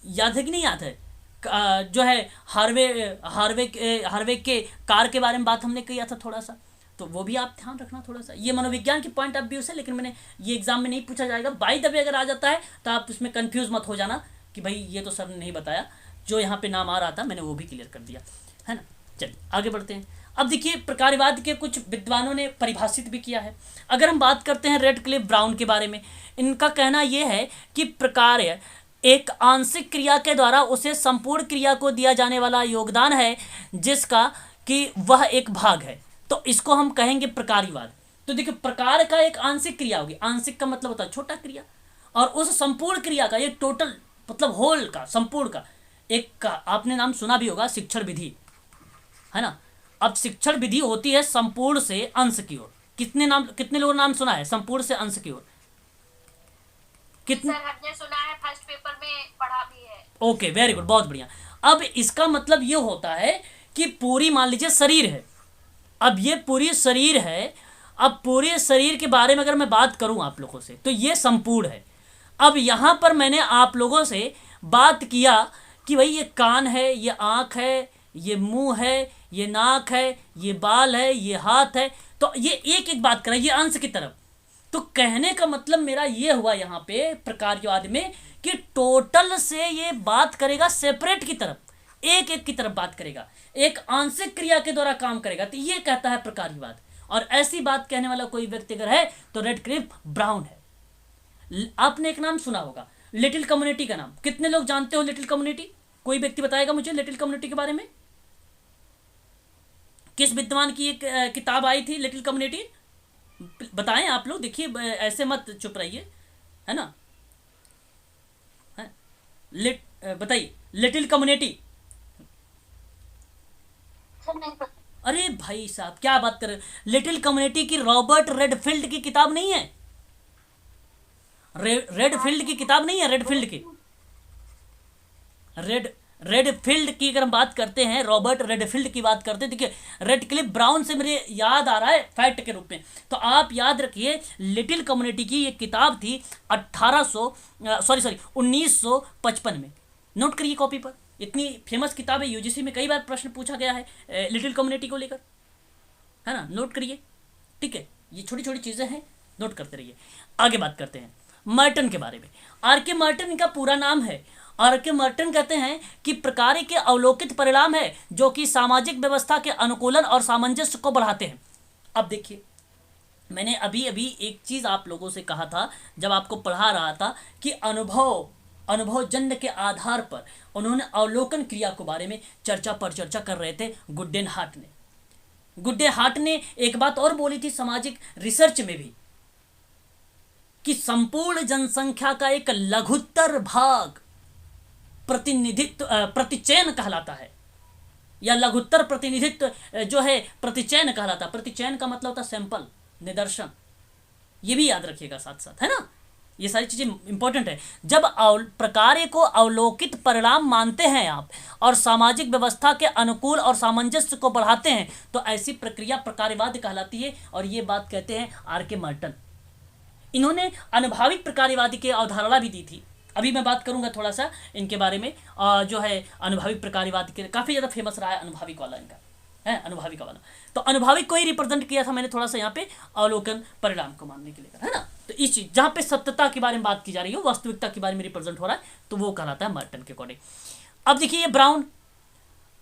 Speaker 1: याद है कि नहीं याद है? जो है हार्वे हार्वे हार्वे के कार के बारे में बात हमने किया था थोड़ा सा, तो वो भी आप ध्यान रखना थोड़ा सा। ये मनोविज्ञान की पॉइंट ऑफ व्यू से, लेकिन मैंने ये एग्जाम में नहीं पूछा जाएगा, बाई द वे अगर आ जाता है तो आप उसमें कंफ्यूज मत हो जाना कि भाई ये तो सर ने नहीं बताया, जो यहाँ पे नाम आ रहा था मैंने वो भी क्लियर कर दिया, है ना। चलिए आगे बढ़ते हैं। अब देखिए प्रकार्यवाद के कुछ विद्वानों ने परिभाषित भी किया है। अगर हम बात करते हैं रेडक्लिफ ब्राउन के बारे में, इनका कहना यह है कि प्रकार्य एक आंशिक क्रिया के द्वारा उसे संपूर्ण क्रिया को दिया जाने वाला योगदान है जिसका कि वह एक भाग है, तो इसको हम कहेंगे प्रकार्यवाद। तो देखिए प्रकार का एक आंशिक क्रिया होगी, आंशिक का मतलब होता है छोटा क्रिया, और उस संपूर्ण क्रिया का, ये टोटल मतलब होल का, संपूर्ण का, एक का आपने नाम सुना भी होगा शिक्षण विधि, है ना। अब शिक्षण विधि होती है संपूर्ण से अंश की ओर। कितने लोगों ने नाम सुना है संपूर्ण से अंश की ओर? कितने?
Speaker 2: सर हमने सुना है, फर्स्ट पेपर में पढ़ा भी है।
Speaker 1: ओके वेरी गुड, बहुत बढ़िया। अब इसका मतलब ये होता है कि पूरी, मान लीजिए शरीर है, अब ये पूरी शरीर है, अब पूरे शरीर के बारे में अगर मैं बात करूं आप लोगों से तो ये संपूर्ण है। अब यहाँ पर मैंने आप लोगों से बात किया कि भाई ये कान है, ये आँख है, ये मुंह है, ये नाक है, ये बाल है, ये हाथ है, तो ये एक एक बात करें, ये अंश की तरफ। तो कहने का मतलब मेरा ये हुआ यहाँ पे प्रकार्यवाद में कि टोटल से ये बात करेगा सेपरेट की तरफ, एक एक की तरफ बात करेगा, एक आंशिक क्रिया के द्वारा काम करेगा, तो ये कहता है प्रकार्यवाद। और ऐसी बात कहने वाला कोई व्यक्ति अगर है तो रेडक्लिफ ब्राउन है। आपने एक नाम सुना होगा लिटिल कम्युनिटी का नाम, कितने लोग जानते हो लिटिल कम्युनिटी? कोई व्यक्ति बताएगा मुझे लिटिल कम्युनिटी के बारे में? किस विद्वान की एक किताब आई थी लिटिल कम्युनिटी? बताएं आप लोग, देखिए ऐसे मत चुप रहिए, है ना। बताइए लिटिल कम्युनिटी।
Speaker 2: सर नहीं पता।
Speaker 1: अरे भाई साहब क्या बात कर रहे हो, लिटिल कम्युनिटी की रॉबर्ट रेडफील्ड की किताब नहीं है? रेडफील्ड की किताब नहीं है, रेडफील्ड की, रेडफील्ड की अगर हम बात करते हैं, रॉबर्ट रेडफील्ड की बात करते हैं, देखिए रेडक्लिफ ब्राउन से मेरे याद आ रहा है फैक्ट के रूप में, तो आप याद रखिए लिटिल कम्युनिटी की ये किताब थी 1955 में। नोट करिए कॉपी पर, इतनी फेमस किताब है, यूजीसी में कई बार प्रश्न पूछा गया है लिटिल कम्युनिटी को लेकर, है ना, नोट करिए, ठीक है। ये छोटी छोटी चीज़ें हैं, नोट करते रहिए। आगे बात करते हैं मर्टन के बारे में। आर के मर्टन का पूरा नाम है। आर के मर्टन कहते हैं कि प्रकार्य के अवलोकित परिणाम है जो कि सामाजिक व्यवस्था के अनुकूलन और सामंजस्य को बढ़ाते हैं। अब देखिए मैंने अभी अभी एक चीज़ आप लोगों से कहा था जब आपको पढ़ा रहा था कि अनुभवजन्य के आधार पर उन्होंने अवलोकन क्रिया के बारे में चर्चा कर रहे थे गुड्डे हार्ट ने एक बात और बोली थी सामाजिक रिसर्च में भी, कि संपूर्ण जनसंख्या का एक लघुत्तर भाग प्रतिनिधित्व प्रतिचयन कहलाता है, या लघुत्तर प्रतिनिधित्व जो है प्रतिचयन कहलाता है। प्रतिचयन का मतलब होता है सैंपल, निदर्शन, ये भी याद रखिएगा साथ साथ, है ना। ये सारी चीज़ें इंपॉर्टेंट है। जब प्रकार्य को अवलोकित परिणाम मानते हैं आप और सामाजिक व्यवस्था के अनुकूल और सामंजस्य को बढ़ाते हैं तो ऐसी प्रक्रिया प्रकार्यवाद कहलाती है, और ये बात कहते हैं आर के मर्टन। इन्होंने अनुभाविक प्रकार्यवादी की अवधारणा भी दी थी। अभी मैं बात करूंगा थोड़ा सा इनके बारे में, जो है अनुभाविक प्रकार्यवाद के काफ़ी ज़्यादा फेमस रहा है अनुभाविक वाला, इनका है अनुभाविक वाला। तो अनुभाविक को ही रिप्रेजेंट किया था मैंने थोड़ा सा यहाँ पे अवलोकन परिणाम को मानने के लिए, है ना। तो इस चीज़ जहाँ पे सत्यता के बारे में बात की जा रही है, वास्तविकता के बारे में रिप्रेजेंट हो रहा है, तो वो कहलाता है मर्टन के अकॉर्डिंग। अब देखिए ये ब्राउन,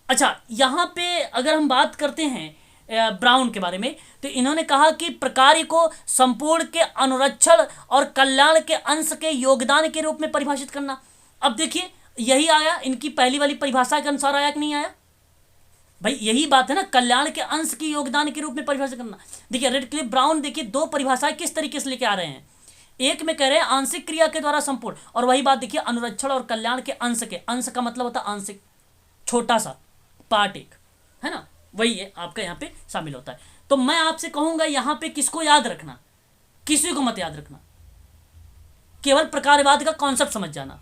Speaker 1: अच्छा यहाँ पे अगर हम बात करते हैं ब्राउन के बारे में, तो इन्होंने कहा कि प्रकार्य को संपूर्ण के अनुरक्षण और कल्याण के अंश के योगदान के रूप में परिभाषित करना। अब देखिए यही आया, इनकी पहली वाली परिभाषा के अनुसार आया कि नहीं आया भाई? यही बात है ना, कल्याण के अंश की योगदान के रूप में परिभाषित करना। देखिए रेडक्लिफ ब्राउन देखिए दो परिभाषाएं किस तरीके से लेके आ रहे हैं। एक में कह रहे हैं आंशिक क्रिया के द्वारा संपूर्ण, और वही बात देखिए अनुरक्षण और कल्याण के अंश के, अंश का मतलब होता है आंशिक, छोटा सा पार्ट एक, है ना, वही है आपका यहाँ पे शामिल होता है। तो मैं आपसे कहूंगा यहाँ पे किसको याद रखना, किसी को मत याद रखना, केवल प्रकार्यवाद का कॉन्सेप्ट समझ जाना।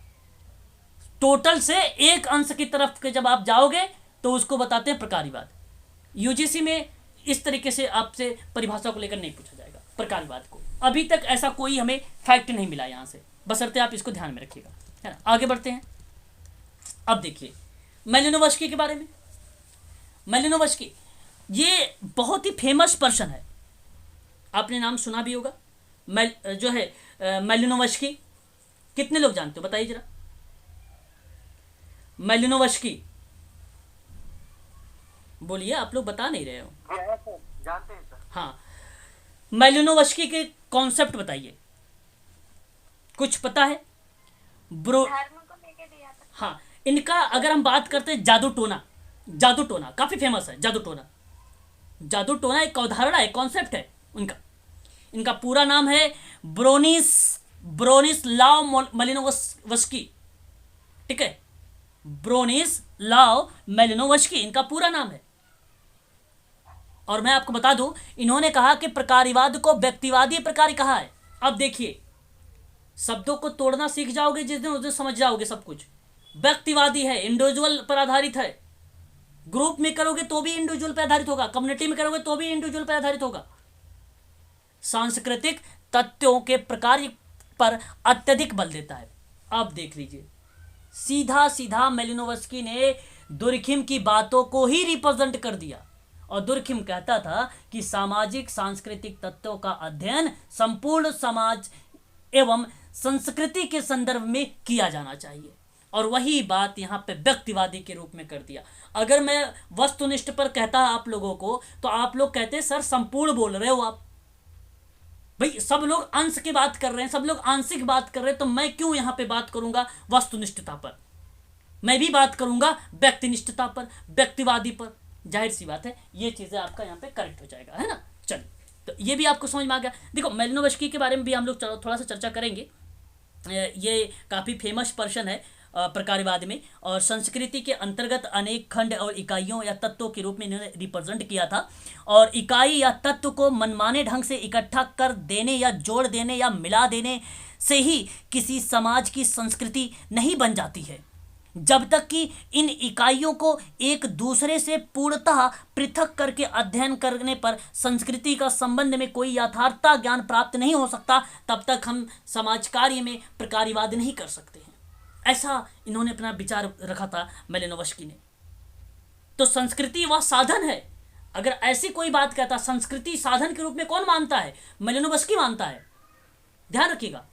Speaker 1: टोटल से एक अंश की तरफ के जब आप जाओगे तो उसको बताते हैं प्रकारीवाद। यूजीसी में इस तरीके से आपसे परिभाषा को लेकर नहीं पूछा जाएगा प्रकारीवाद को। अभी तक ऐसा कोई हमें फैक्ट नहीं मिला यहाँ से, बशर्ते आप इसको ध्यान में रखिएगा, है ना। आगे बढ़ते हैं। अब देखिए मेलिनोवस्की के बारे में। मेलिनोवस्की ये बहुत ही फेमस पर्सन है, आपने नाम सुना भी होगा। जो है मेलिनोवस्की, कितने लोग जानते हो बताइए जरा। मेलिनोवस्की बोलिए, आप लोग बता नहीं रहे हो।
Speaker 3: जानते हैं सर।
Speaker 1: हाँ, मेलिनोवस्की के कॉन्सेप्ट बताइए, कुछ पता है?
Speaker 2: धर्म को लेके दिया था।
Speaker 1: हाँ, इनका अगर हम बात करते हैं जादू टोना, जादू टोना काफी फेमस है। जादू टोना, जादू टोना एक अवधारणा है, कॉन्सेप्ट है उनका। इनका पूरा नाम है ब्रोनिस्लाव मेलिनोवस्की, ठीक है। ब्रोनिस्लाव मेलिनोवस्की इनका पूरा नाम है। और मैं आपको बता दूं, इन्होंने कहा कि प्रकारीवाद को व्यक्तिवादी प्रकार कहा है। अब देखिए, शब्दों को तोड़ना सीख जाओगे जिस दिन, उस दिन समझ जाओगे सब कुछ। व्यक्तिवादी है, इंडिविजुअल पर आधारित है। ग्रुप में करोगे तो भी इंडिविजुअल पर आधारित होगा, कम्युनिटी में करोगे तो भी इंडिविजुअल पर आधारित होगा। सांस्कृतिक तत्वों के प्रकार पर अत्यधिक बल देता है। अब देख लीजिए, सीधा सीधा मेलिनोवस्की ने दुर्खिम की बातों को ही रिप्रेजेंट कर दिया। और दुर्खिम कहता था कि सामाजिक सांस्कृतिक तत्वों का अध्ययन संपूर्ण समाज एवं संस्कृति के संदर्भ में किया जाना चाहिए। और वही बात यहाँ पे व्यक्तिवादी के रूप में कर दिया। अगर मैं वस्तुनिष्ठ पर कहता आप लोगों को, तो आप लोग कहते सर संपूर्ण बोल रहे हो आप। भाई सब लोग अंश की बात कर रहे हैं, सब लोग आंशिक बात कर रहे हैं, तो मैं क्यों यहाँ पे बात करूंगा वस्तुनिष्ठता पर? मैं भी बात करूंगा व्यक्तिनिष्ठता पर, व्यक्तिवादी पर। जाहिर सी बात है, ये चीजें आपका यहाँ पे करेक्ट हो जाएगा, है ना। चलिए, तो ये भी आपको समझ में आ गया। देखो, मेलिनोवस्की के बारे में भी हम लोग थोड़ा सा चर्चा करेंगे। ये काफ़ी फेमस पर्सन है प्रकारीवाद में, और संस्कृति के अंतर्गत अनेक खंड और इकाइयों या तत्वों के रूप में इन्होंने रिप्रेजेंट किया था। और इकाई या तत्व को मनमाने ढंग से इकट्ठा कर देने या जोड़ देने या मिला देने से ही किसी समाज की संस्कृति नहीं बन जाती है, जब तक कि इन इकाइयों को एक दूसरे से पूर्णतः पृथक करके अध्ययन करने पर संस्कृति का संबंध में कोई यथार्थता ज्ञान प्राप्त नहीं हो सकता, तब तक हम समाज कार्य में प्रकारीवाद नहीं कर सकते हैं। ऐसा इन्होंने अपना विचार रखा था मेलिनोवस्की ने। तो संस्कृति वह साधन है। अगर ऐसी कोई बात कहता, संस्कृति साधन के रूप में कौन मानता है? मेलिनोवस्की मानता है। ध्यान रखिएगा,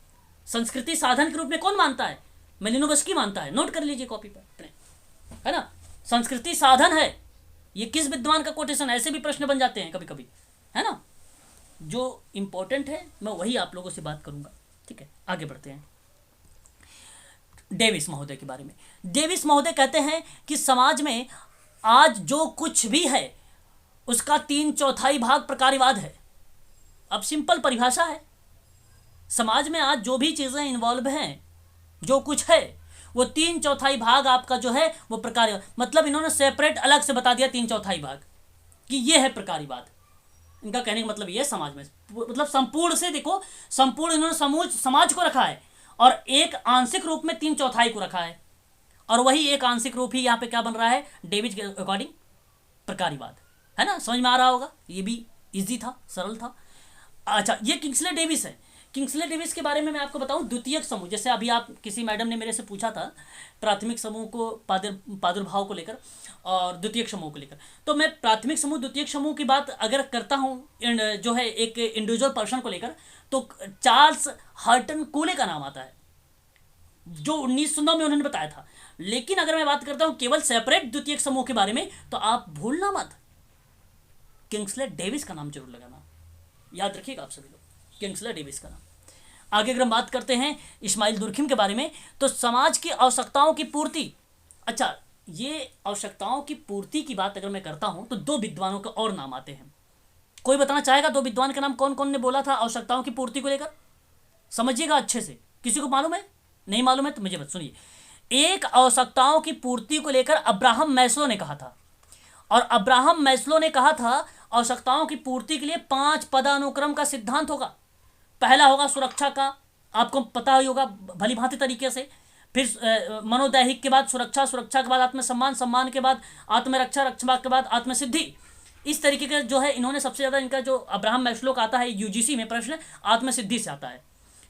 Speaker 1: संस्कृति साधन के रूप में कौन मानता है? मेलिनोवस्की मानता है। नोट कर लीजिए कॉपी पर अपने, है ना। संस्कृति साधन है, ये किस विद्वान का कोटेशन? ऐसे भी प्रश्न बन जाते हैं कभी कभी, है ना। जो इंपॉर्टेंट है मैं वही आप लोगों से बात करूंगा, ठीक है। आगे बढ़ते हैं डेविस महोदय के बारे में। डेविस महोदय कहते हैं कि समाज में आज जो कुछ भी है उसका 3/4 भाग प्रकारीवाद है। अब सिंपल परिभाषा है, समाज में आज जो भी चीज़ें इन्वॉल्व हैं, जो कुछ है, वो 3/4 भाग आपका जो है वो प्रकारीवाद। मतलब इन्होंने सेपरेट अलग से बता दिया 3/4 भाग कि ये है प्रकारीवाद। इनका कहने का मतलब ये है, समाज में मतलब संपूर्ण से देखो, संपूर्ण इन्होंने समाज को रखा है, और एक आंशिक रूप में 3/4 को रखा है, और वही एक आंशिक रूप ही यहाँ पे क्या बन रहा है डेविड के अकॉर्डिंग प्रकारीवाद, है ना। समझ में आ रहा होगा, ये भी इजी था, सरल था। अच्छा, ये किंग्सले डेविस है। किंग्सले डेविस के बारे में मैं आपको बताऊं, द्वितीयक समूह, जैसे अभी आप किसी मैडम ने मेरे से पूछा था प्राथमिक समूह को प्रादुर्भाव को लेकर और द्वितीयक समूह को लेकर, तो मैं प्राथमिक समूह द्वितीयक समूह की बात अगर करता हूं जो है एक इंडिविजुअल पर्सन को लेकर, तो चार्ल्स हर्टन कोले का नाम आता है, जो 1909 में उन्होंने बताया था। लेकिन अगर मैं बात करता हूं केवल सेपरेट द्वितीयक समूह के बारे में, तो आप भूलना मत, किंग्सले डेविस का नाम जरूर लगाना, याद रखिएगा आप सभी लोग, किंग्सले डेविस का नाम। आगे अगर हम बात करते हैं इस्माइल दुर्खिम के बारे में, तो समाज की आवश्यकताओं की पूर्ति। अच्छा, ये आवश्यकताओं की पूर्ति की बात अगर मैं करता हूं, तो 2 विद्वानों के और नाम आते हैं। कोई बताना चाहेगा 2 विद्वान का नाम कौन कौन ने बोला था आवश्यकताओं की पूर्ति को लेकर? समझिएगा अच्छे से, किसी को मालूम है? नहीं मालूम है तो मुझे मत सुनिए। एक आवश्यकताओं की पूर्ति को लेकर अब्राहम मैस्लो ने कहा था, और अब्राहम मैस्लो ने कहा था आवश्यकताओं की पूर्ति के लिए 5 पदानुक्रम का सिद्धांत होगा। पहला होगा सुरक्षा का, आपको पता ही होगा भली भांति तरीके से। फिर मनोदैहिक के बाद सुरक्षा, सुरक्षा के बाद आत्मसम्मान, सम्मान के बाद आत्मरक्षा, रक्षा के बाद आत्मसिद्धि। इस तरीके का जो है इन्होंने सबसे ज़्यादा इनका जो अब्राहम मैस्लो का आता है यूजीसी में प्रश्न आत्मसिद्धि से आता है।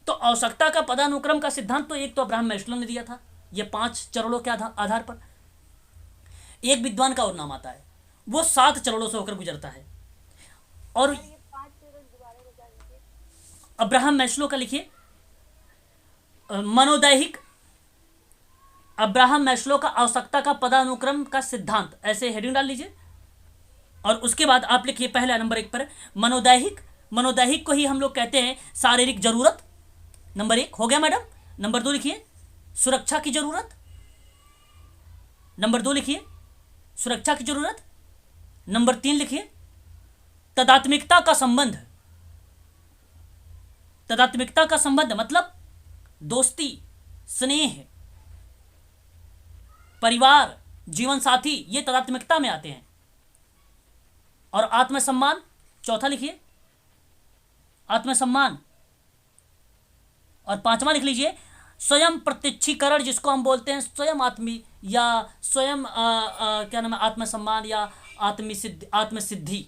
Speaker 1: तो आवश्यकता का पदानुक्रम का सिद्धांत तो एक तो अब्राहम मैस्लो ने दिया था, ये 5 चरणों के आधार पर। एक विद्वान का और नाम आता है, वो 7 चरणों से होकर गुजरता है। और
Speaker 2: ये 5 चरण दोबारा बता दीजिए।
Speaker 1: अब्राहम मैस्लो का लिखिए, मनोदैहिक, अब्राहम मैस्लो का आवश्यकता का पदानुक्रम का सिद्धांत, ऐसे हेडिंग डाल लीजिए। और उसके बाद आप लिखिए पहला नंबर 1 पर मनोदैहिक। मनोदैहिक को ही हम लोग कहते हैं शारीरिक जरूरत, नंबर 1 हो गया मैडम। नंबर 2 लिखिए सुरक्षा की जरूरत, नंबर 2 लिखिए सुरक्षा की जरूरत। नंबर 3 लिखिए तदात्मिकता का संबंध। तदात्मिकता का संबंध मतलब दोस्ती, स्नेह, परिवार, जीवन साथी, ये तदात्मिकता में आते हैं। और आत्मसम्मान, चौथा लिखिए आत्मसम्मान। और 5वां लिख लीजिए स्वयं प्रत्यक्षीकरण, जिसको हम बोलते हैं स्वयं आत्मी या स्वयं क्या नाम है, आत्मसम्मान या आत्मसिद्धि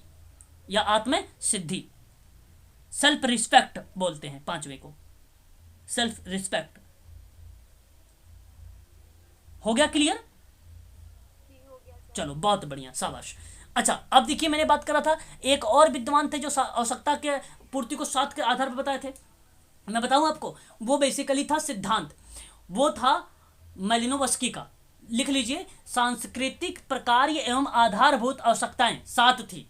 Speaker 1: या आत्मसिद्धि, सेल्फ रिस्पेक्ट बोलते हैं 5वें को, सेल्फ रिस्पेक्ट। हो गया क्लियर? चलो बहुत बढ़िया, शाबाश। अच्छा अब देखिए मैंने बात करा था एक और विद्वान थे जो आवश्यकता के पूर्ति को 7 के आधार पर बताए थे। मैं बताऊं आपको, वो बेसिकली था सिद्धांत, वो था मेलिनोवस्की का। लिख लीजिए सांस्कृतिक प्रकार्य एवं आधारभूत आवश्यकताएं 7 थी।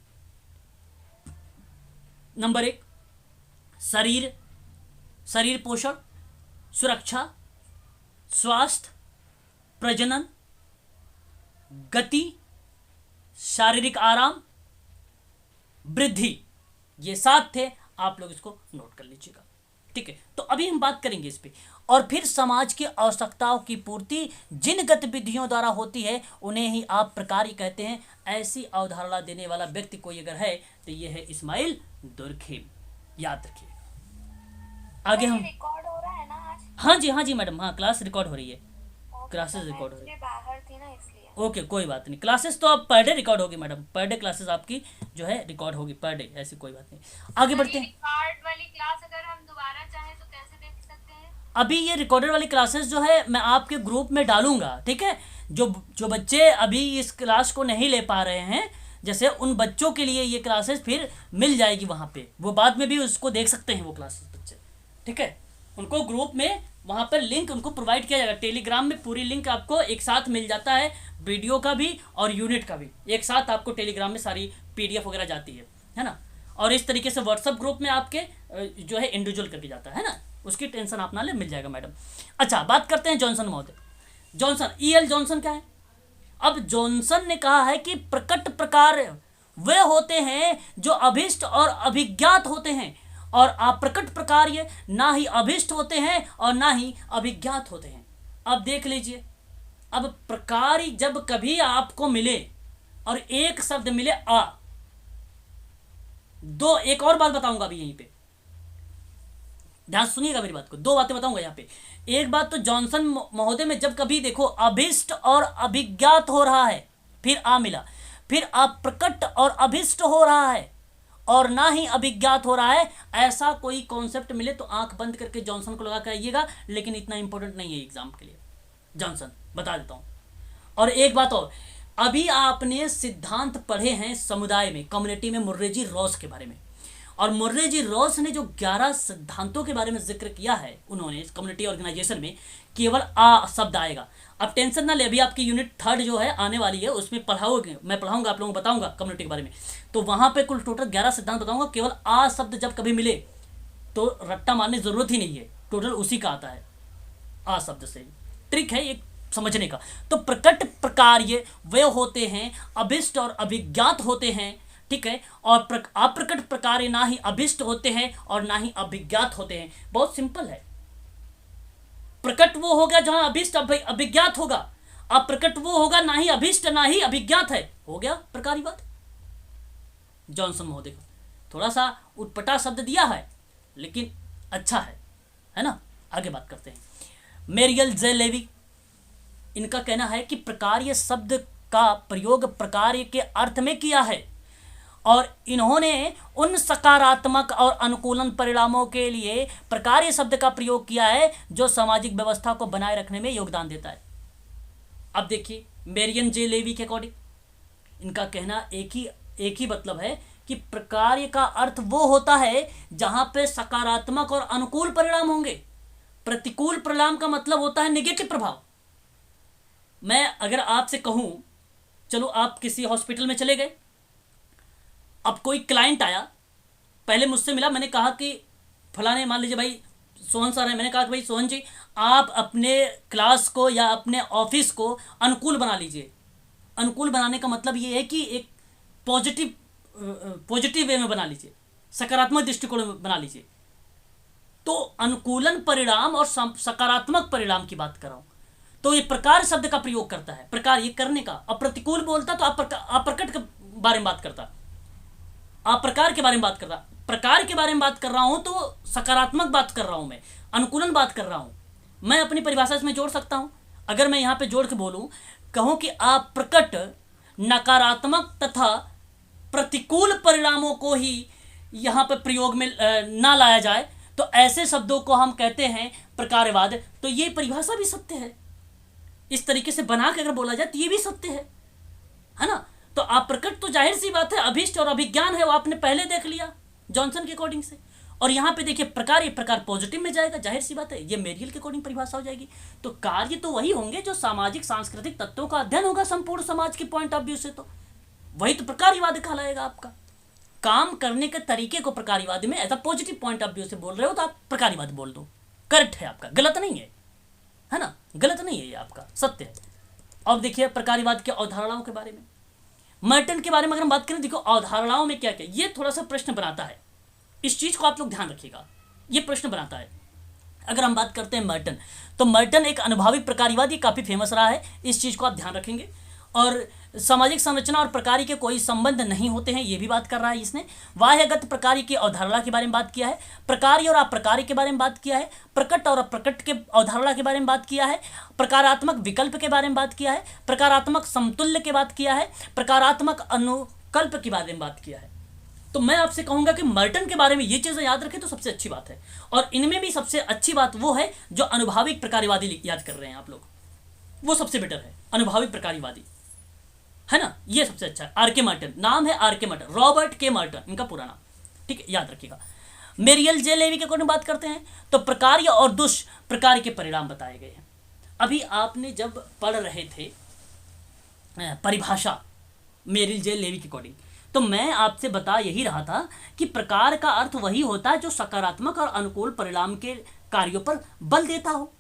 Speaker 1: नंबर 1 शरीर, शरीर पोषण, सुरक्षा, स्वास्थ्य, प्रजनन, गति, शारीरिक आराम, वृद्धि, ये 7 थे। आप लोग इसको नोट कर लीजिएगा, ठीक है। तो अभी हम बात करेंगे इस पे। और फिर समाज की आवश्यकताओं की पूर्ति जिन गतिविधियों द्वारा होती है उन्हें ही आप प्रकार्य कहते हैं। ऐसी अवधारणा देने वाला व्यक्ति कोई अगर है तो ये है इस्माइल दुर्खेम, याद रखिए। आगे हम
Speaker 2: रिकॉर्ड हो रहा है ना आज?
Speaker 1: हाँ जी मैडम, हाँ क्लास रिकॉर्ड हो रही है, क्लासेस रिकॉर्ड हो रही है।
Speaker 2: बाहर थी ना इसलिए।
Speaker 1: ओके कोई बात नहीं, क्लासेस तो अब पर डे रिकॉर्ड होगी मैडम, पर डे क्लासेस आपकी जो है रिकॉर्ड होगी पर डे, ऐसी कोई बात नहीं। आगे बढ़ते हैं।
Speaker 2: रिकॉर्ड वाली क्लास अगर हम दोबारा चाहें तो कैसे देख सकते हैं?
Speaker 1: अभी ये रिकॉर्डेड वाली क्लासेस जो है मैं आपके ग्रुप में डालूंगा, ठीक है। जो बच्चे अभी इस क्लास को नहीं ले पा रहे हैं, जैसे उन बच्चों के लिए ये क्लासेस फिर मिल जाएगी वहाँ पे, वो बाद में भी उसको देख सकते हैं वो क्लासेस बच्चे, ठीक है। उनको ग्रुप में वहाँ पर लिंक उनको प्रोवाइड किया जाएगा, टेलीग्राम में पूरी लिंक आपको एक साथ मिल जाता है, वीडियो का भी और यूनिट का भी एक साथ आपको टेलीग्राम में सारी PDF वगैरह जाती है ना। और इस तरीके से व्हाट्सएप ग्रुप में आपके जो है इंडिविजुअल करके जाता है ना, उसकी टेंशन आप ना ले, मिल जाएगा मैडम। अच्छा बात करते हैं जॉनसन महोदय। Johnson, E.L. जॉनसन क्या है? अब जॉनसन ने कहा है कि प्रकट प्रकार वे होते हैं जो अभिष्ट और अभिज्ञात होते हैं, और अप्रकट प्रकार ये ना ही अभिष्ट होते हैं और ना ही अभिज्ञात होते हैं। अब देख लीजिए, अब प्रकार जब कभी आपको मिले और एक शब्द मिले एक और बात बताऊंगा अभी यहीं पे, ध्यान सुनिएगा मेरी बात को, 2 बातें बताऊंगा यहाँ पे। एक बात तो जॉनसन महोदय में जब कभी देखो अभिष्ट और अभिज्ञात हो रहा है, फिर मिला, फिर अप्रकट और अभिष्ट हो रहा है और ना ही अभिज्ञात हो रहा है, ऐसा कोई कॉन्सेप्ट मिले तो आंख बंद करके जॉनसन को लगा कर आइएगा, लेकिन इतना इंपॉर्टेंट नहीं है एग्जाम के लिए जॉनसन, बता देता हूं। और एक बात और, अभी आपने सिद्धांत पढ़े हैं समुदाय में, कम्युनिटी में, मुर्रे जी रॉस के बारे में, और मुर्रे जी रॉस ने जो 11 सिद्धांतों के बारे में जिक्र किया है उन्होंने इस कम्युनिटी ऑर्गेनाइजेशन में, केवल शब्द आएगा। अब टेंशन ना ले, अभी आपकी यूनिट 3 जो है आने वाली है, उसमें पढ़ाओगे, मैं पढ़ाऊंगा, आप लोगों को बताऊंगा कम्युनिटी के बारे में, तो वहां पे कुल टोटल 11 सिद्धांत बताऊंगा। केवल शब्द जब कभी मिले तो रट्टा मारने जरूरत ही नहीं है, टोटल उसी का आता है, शब्द से। ट्रिक है ये समझने का। तो प्रकट प्रकार्य वे होते हैं अभिष्ट और अभिज्ञात होते हैं, ठीक है, और अप्रकट प्रकार्य ना ही अभिष्ट होते हैं और ना ही अभिज्ञात होते हैं। बहुत सिंपल है। प्रकट वो होगा जहां अभिष्ट अभिज्ञात होगा, अप्रकट वो होगा ना ही अभिष्ट ना ही अभिज्ञात है, हो गया प्रकार की बात। जॉनसन महोदय को थोड़ा सा उटपटा शब्द दिया है लेकिन अच्छा है ना। आगे बात करते हैं। मेरियल जे लेवी, इनका कहना है कि प्रकार्य शब्द का प्रयोग प्रकार्य के अर्थ में किया है और इन्होंने उन सकारात्मक और अनुकूलन परिणामों के लिए प्रकार्य शब्द का प्रयोग किया है जो सामाजिक व्यवस्था को बनाए रखने में योगदान देता है। अब देखिए मेरियन जे लेवी के अकॉर्डिंग इनका कहना एक ही मतलब है कि प्रकार्य का अर्थ वो होता है जहां पे सकारात्मक और अनुकूल परिणाम होंगे। प्रतिकूल परिणाम का मतलब होता है नेगेटिव प्रभाव। मैं अगर आपसे कहूं, चलो आप किसी हॉस्पिटल में चले गए, अब कोई क्लाइंट आया, पहले मुझसे मिला, मैंने कहा कि फलाने, मान लीजिए भाई सोहन सर है, मैंने कहा कि भाई सोहन जी आप अपने क्लास को या अपने ऑफिस को अनुकूल बना लीजिए। अनुकूल बनाने का मतलब ये है कि एक पॉजिटिव वे में बना लीजिए, सकारात्मक दृष्टिकोण में बना लीजिए। तो अनुकूलन परिणाम और सकारात्मक परिणाम की बात कर रहा हूं, तो ये प्रकार शब्द का प्रयोग करता है, प्रकार ये करने का। अब प्रतिकूल बोलता तो अप्रकट के बारे में बात करता, आप प्रकार के बारे में बात कर रहा, प्रकार के बारे में बात कर रहा हूं तो सकारात्मक बात कर रहा हूं, मैं अनुकूलन बात कर रहा हूं। मैं अपनी परिभाषा इसमें जोड़ सकता हूं। अगर मैं यहां पे जोड़ के बोलूं, कहूं कि आप प्रकट नकारात्मक तथा प्रतिकूल परिणामों को ही यहां पर प्रयोग में ना लाया जाए तो ऐसे शब्दों को हम कहते हैं प्रकारवाद। तो ये परिभाषा भी सत्य है, इस तरीके से बना के अगर बोला जाए तो ये भी सत्य है ना। तो आप प्रकट तो जाहिर सी बात है अभिष्ट और अभिज्ञान है, वो आपने पहले देख लिया जॉनसन के अकॉर्डिंग से। और यहाँ पे देखिए प्रकार, ये प्रकार पॉजिटिव में जाएगा, जाहिर सी बात है, ये मेरियल के अकॉर्डिंग परिभाषा हो जाएगी। तो कार्य तो वही होंगे जो सामाजिक सांस्कृतिक तत्वों का अध्ययन होगा संपूर्ण समाज के पॉइंट ऑफ व्यू से, तो वही तो प्रकार्यवाद कहलाएगा। आपका काम करने के तरीके को प्रकार्यवाद में as a positive point of view से बोल रहे हो तो आप प्रकार्यवाद बोल दो, करेक्ट है आपका, गलत नहीं है ना, गलत नहीं है, ये आपका सत्य है। अब देखिए प्रकार्यवाद की अवधारणाओं के बारे में, मर्टन के बारे में अगर हम बात करें, देखो अवधारणाओं में क्या क्या, ये थोड़ा सा प्रश्न बनाता है, इस चीज को आप लोग ध्यान रखिएगा, ये प्रश्न बनाता है। अगर हम बात करते हैं मर्टन, तो मर्टन एक अनुभवी प्रकार्यवादी, काफी फेमस रहा है, इस चीज को आप ध्यान रखेंगे। और सामाजिक संरचना और प्रकार के कोई संबंध नहीं होते हैं, ये भी बात कर रहा है इसने। बाह्यगत प्रकार की अवधारणा के बारे में बात किया है, प्रकार्य और अप्रकार्य के बारे में बात किया है, प्रकट और अप्रकट के अवधारणा के बारे में बात किया है, प्रकारात्मक विकल्प के बारे में बात किया है, प्रकारात्मक समतुल्य के बात किया है, प्रकारात्मक अनुकल्प के बारे में बात किया है। तो मैं आपसे कहूंगा कि मर्टन के बारे में ये चीजें याद रखें तो सबसे अच्छी बात है। और इनमें भी सबसे अच्छी बात वो है जो अनुभविक प्रकार्यवादी याद कर रहे हैं आप लोग, वो सबसे बेटर है, अनुभविक प्रकार्यवादी, है ना, ये सबसे अच्छा है। आर के मर्टन नाम है, आर के मर्टन, रॉबर्ट के मर्टन इनका पूरा नाम, ठीक है, याद रखिएगा। मेरियल जे लेवी के अकॉर्डिंग बात करते हैं तो प्रकार्य और दुष्प्रकार्य के परिणाम बताए गए हैं। अभी आपने जब पढ़ रहे थे परिभाषा मेरियल जे लेवी के अकॉर्डिंग, तो मैं आपसे बता यही रहा था कि प्रकार का अर्थ वही होता है जो सकारात्मक और अनुकूल परिणाम के कार्यों पर बल देता हो।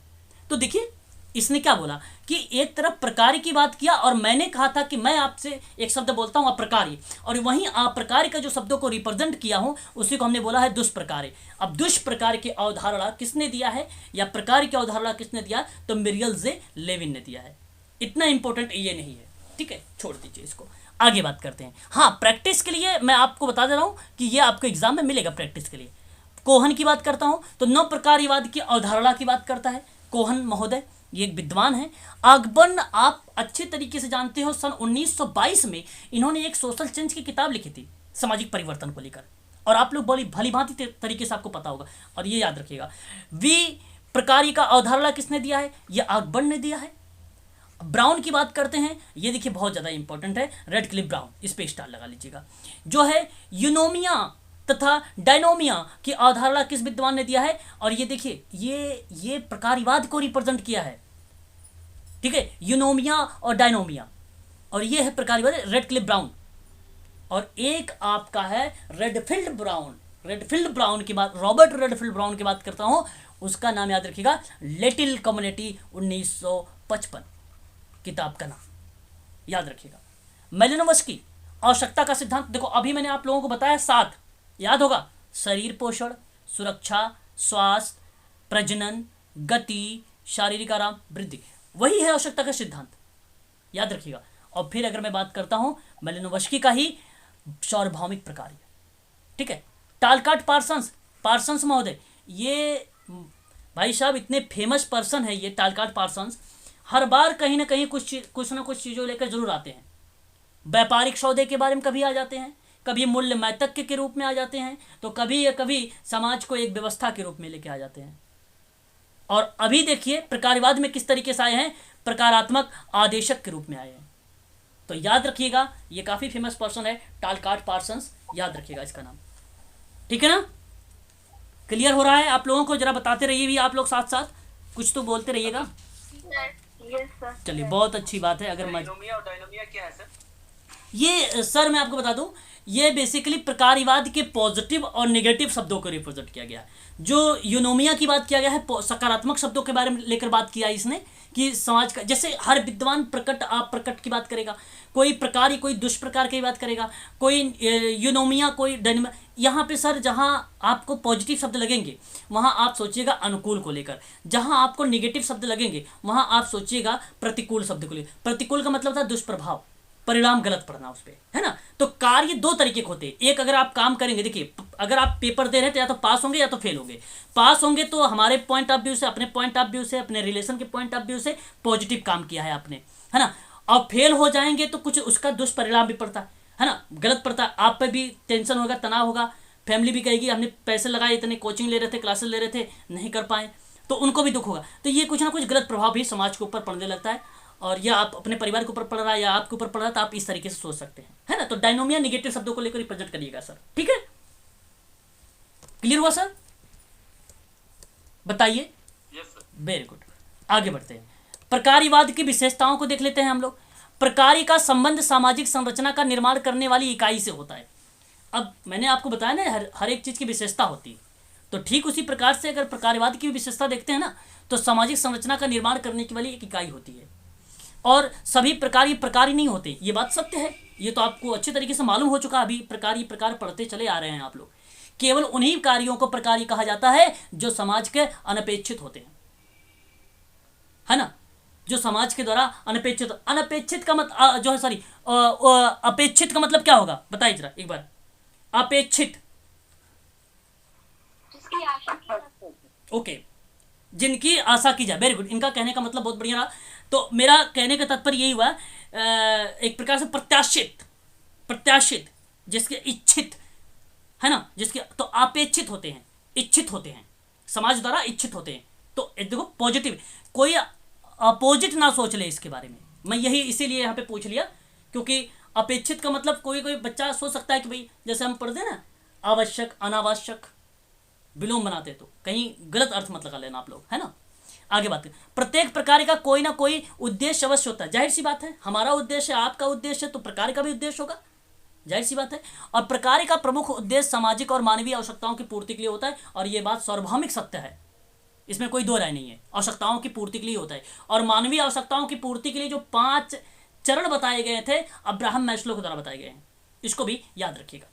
Speaker 1: तो देखिए इसने क्या बोला कि एक तरफ प्रकार की बात किया और मैंने कहा था कि मैं आपसे एक शब्द बोलता हूं अप्रकार्य, और वहीं अप्रकार्य का जो शब्दों को रिप्रेजेंट किया हूं उसी को हमने बोला है दुष्प्रकार्य। अब दुष्प्रकार्य की अवधारणा किसने दिया है या प्रकार की अवधारणा किसने दिया, तो मेरियल जे लेविन ने दिया है। इतना इंपॉर्टेंट ये नहीं है, ठीक है, छोड़ दीजिए इसको, आगे बात करते हैं। हाँ, प्रैक्टिस के लिए मैं आपको बता दे रहा हूँ कि ये आपको एग्जाम में मिलेगा प्रैक्टिस के लिए। कोहन की बात करता हूँ तो नव प्रकार्यवाद की अवधारणा की बात करता है कोहन महोदय, ये एक विद्वान है। आगबर्न आप अच्छे तरीके से जानते हो, सन 1922 में इन्होंने एक सोशल चेंज की किताब लिखी थी सामाजिक परिवर्तन को लेकर, और आप लोग बड़ी भली भांति तरीके से आपको पता होगा। और ये याद रखिएगा, वी प्रकार्य का अवधारणा किसने दिया है, ये आगबर्न ने दिया है। ब्राउन की बात करते हैं, ये देखिए बहुत ज़्यादा इंपॉर्टेंट है, रेड क्लिफ ब्राउन, इस पे स्टार लगा लीजिएगा। जो है यूनोमिया तथा डायनोमिया की अवधारणा किस विद्वान ने दिया है, और ये देखिए ये प्रकार्यवाद को रिप्रेजेंट किया है, ठीक है, यूनोमिया और डायनोमिया, और ये है प्रकार्यवाद रेड क्लिफ ब्राउन। और एक आपका है रेडफील्ड ब्राउन, रेडफील्ड ब्राउन की बात, रॉबर्ट रेडफील्ड ब्राउन की बात करता हूं, उसका नाम याद रखिएगा, लिटिल कम्युनिटी 1955 किताब का नाम याद रखिएगा। मेलिनोवस्की आवश्यकता का सिद्धांत, देखो अभी मैंने आप लोगों को बताया 7, याद होगा, शरीर पोषण, सुरक्षा, स्वास्थ्य, प्रजनन, गति, शारीरिक आराम, वृद्धि, वही है आवश्यकता का सिद्धांत, याद रखिएगा। और फिर अगर मैं बात करता हूं मेलिनोवस्की का ही सार्वभौमिक प्रकार्य, ठीक है। टालकाट पार्सन्स महोदय, ये भाई साहब इतने फेमस पर्सन है ये टालकाट पार्सन्स, हर बार कहीं ना कहीं कुछ ना कुछ चीज़ों लेकर जरूर आते हैं। व्यापारिक सौदे के बारे में कभी आ जाते हैं, कभी मूल्य मैतक्य के रूप में आ जाते हैं, तो कभी या कभी समाज को एक व्यवस्था के रूप में लेके आ जाते हैं। और अभी देखिए प्रकारवाद में किस तरीके से आए हैं, प्रकारात्मक आदेशक के रूप में आए हैं। तो याद रखिएगा, ये काफ़ी फेमस पर्सन है टालकाट पार्सन्स, याद रखिएगा इसका नाम। ठीक है ना, क्लियर हो रहा है आप लोगों को? जरा बताते रहिए भी आप लोग, साथ साथ कुछ तो बोलते रहिएगा।
Speaker 2: Yes sir.
Speaker 1: चलिए बहुत अच्छी बात है। अगर
Speaker 3: डायनोमिया और डायनोमिया क्या है सर?
Speaker 1: ये सर मैं आपको बता दूं, ये बेसिकली प्रकारीवाद के पॉजिटिव और नेगेटिव शब्दों को रिप्रेजेंट किया गया है। जो यूनोमिया की बात किया गया है, सकारात्मक शब्दों के बारे में लेकर बात किया है इसने, कि समाज का जैसे हर विद्वान प्रकट आप प्रकट की बात करेगा, कोई प्रकारी कोई दुष्प्रकार की बात करेगा, कोई यूनोमिया कोई डायनोमिया। यहाँ पे सर जहाँ आपको पॉजिटिव शब्द लगेंगे वहाँ आप सोचिएगा अनुकूल को लेकर, जहाँ आपको निगेटिव शब्द लगेंगे वहाँ आप सोचिएगा प्रतिकूल शब्द को लेकर। प्रतिकूल का मतलब था दुष्प्रभाव, परिणाम गलत पड़ना उस पर, है ना। तो कार्य दो तरीके के होते हैं। एक, अगर आप काम करेंगे, देखिए अगर आप पेपर दे रहे हैं तो या तो पास होंगे या तो फेल होंगे। पास होंगे तो हमारे पॉइंट ऑफ व्यू से, अपने पॉइंट ऑफ व्यू से, अपने रिलेशन के पॉइंट ऑफ व्यू से पॉजिटिव काम किया है आपने, है ना। और फेल हो जाएंगे तो कुछ उसका दुष्परिणाम भी पड़ता है ना, गलत पड़ता है। आप पे भी टेंशन होगा, तनाव होगा, फैमिली भी कहेगी हमने पैसे लगाए, इतने कोचिंग ले रहे थे, क्लासेस ले रहे थे, नहीं कर पाए, तो उनको भी दुख होगा। तो ये कुछ ना कुछ गलत प्रभाव भी समाज के ऊपर पड़ने लगता है, और यह आप अपने परिवार के ऊपर पड़ रहा है या आपके ऊपर पड़ रहा है, तो आप इस तरीके से सोच सकते हैं, है ना। तो डायनोमिया निगेटिव शब्दों को लेकर रिप्रेजेंट करिएगा सर, ठीक है। क्लियर हुआ सर? बताइए। वेरी गुड, आगे बढ़ते हैं। प्रकारीवाद की विशेषताओं को देख लेते हैं हम लोग। प्रकारी का संबंध सामाजिक संरचना का निर्माण करने वाली इकाई से होता है। अब मैंने आपको बताया ना, हर एक चीज की विशेषता होती है, तो ठीक उसी प्रकार से अगर प्रकारीवाद की विशेषता देखते हैं ना, तो सामाजिक संरचना का निर्माण करने की वाली एक इकाई होती है। और सभी प्रकार ये प्रकारी नहीं होते, ये बात सत्य है, ये तो आपको अच्छे तरीके से मालूम हो चुका। अभी प्रकार पढ़ते चले आ रहे हैं आप लोग। केवल उन्हीं कार्यों को प्रकारी कहा जाता है जो समाज के अनपेक्षित होते हैं, है ना, जो समाज के द्वारा अनपेक्षित का जो है सॉरी अपेक्षित का मतलब क्या होगा बताइए जरा एक बार। अपेक्षित,
Speaker 2: जिसकी आशा की जाती है।
Speaker 1: ओके, जिनकी आशा की जाए। वेरी गुड, इनका कहने का मतलब बहुत बढ़िया रहा। तो मेरा कहने का तात्पर्य यही हुआ, एक प्रकार से प्रत्याशित जिसके इच्छित, है ना, जिसके तो अपेक्षित होते हैं, इच्छित होते हैं, समाज द्वारा इच्छित होते हैं। तो देखो पॉजिटिव, कोई अपोजिट ना सोच ले इसके बारे में। मैं यही इसीलिए यहाँ पे पूछ लिया, क्योंकि अपेक्षित का मतलब कोई बच्चा सोच सकता है कि भाई जैसे हम पढ़ते हैं ना, आवश्यक अनावश्यक विलोम बनाते, तो कहीं गलत अर्थ मत लगा लेना आप लोग, है ना। आगे बात करें। प्रत्येक प्रकार का कोई ना कोई उद्देश्य अवश्य होता है, जाहिर सी बात है, हमारा उद्देश्य है, आपका उद्देश्य है, तो प्रकार का भी उद्देश्य होगा, जाहिर सी बात है। और प्रकार का प्रमुख उद्देश्य सामाजिक और मानवीय आवश्यकताओं की पूर्ति के लिए होता है, और ये बात सार्वभौमिक सत्य है, इसमें कोई दो राय नहीं है। आवश्यकताओं की पूर्ति के लिए होता है, और मानवीय आवश्यकताओं की पूर्ति के लिए जो 5 चरण बताए गए थे अब्राहम मैस्लो के द्वारा बताए गए हैं, इसको भी याद रखिएगा,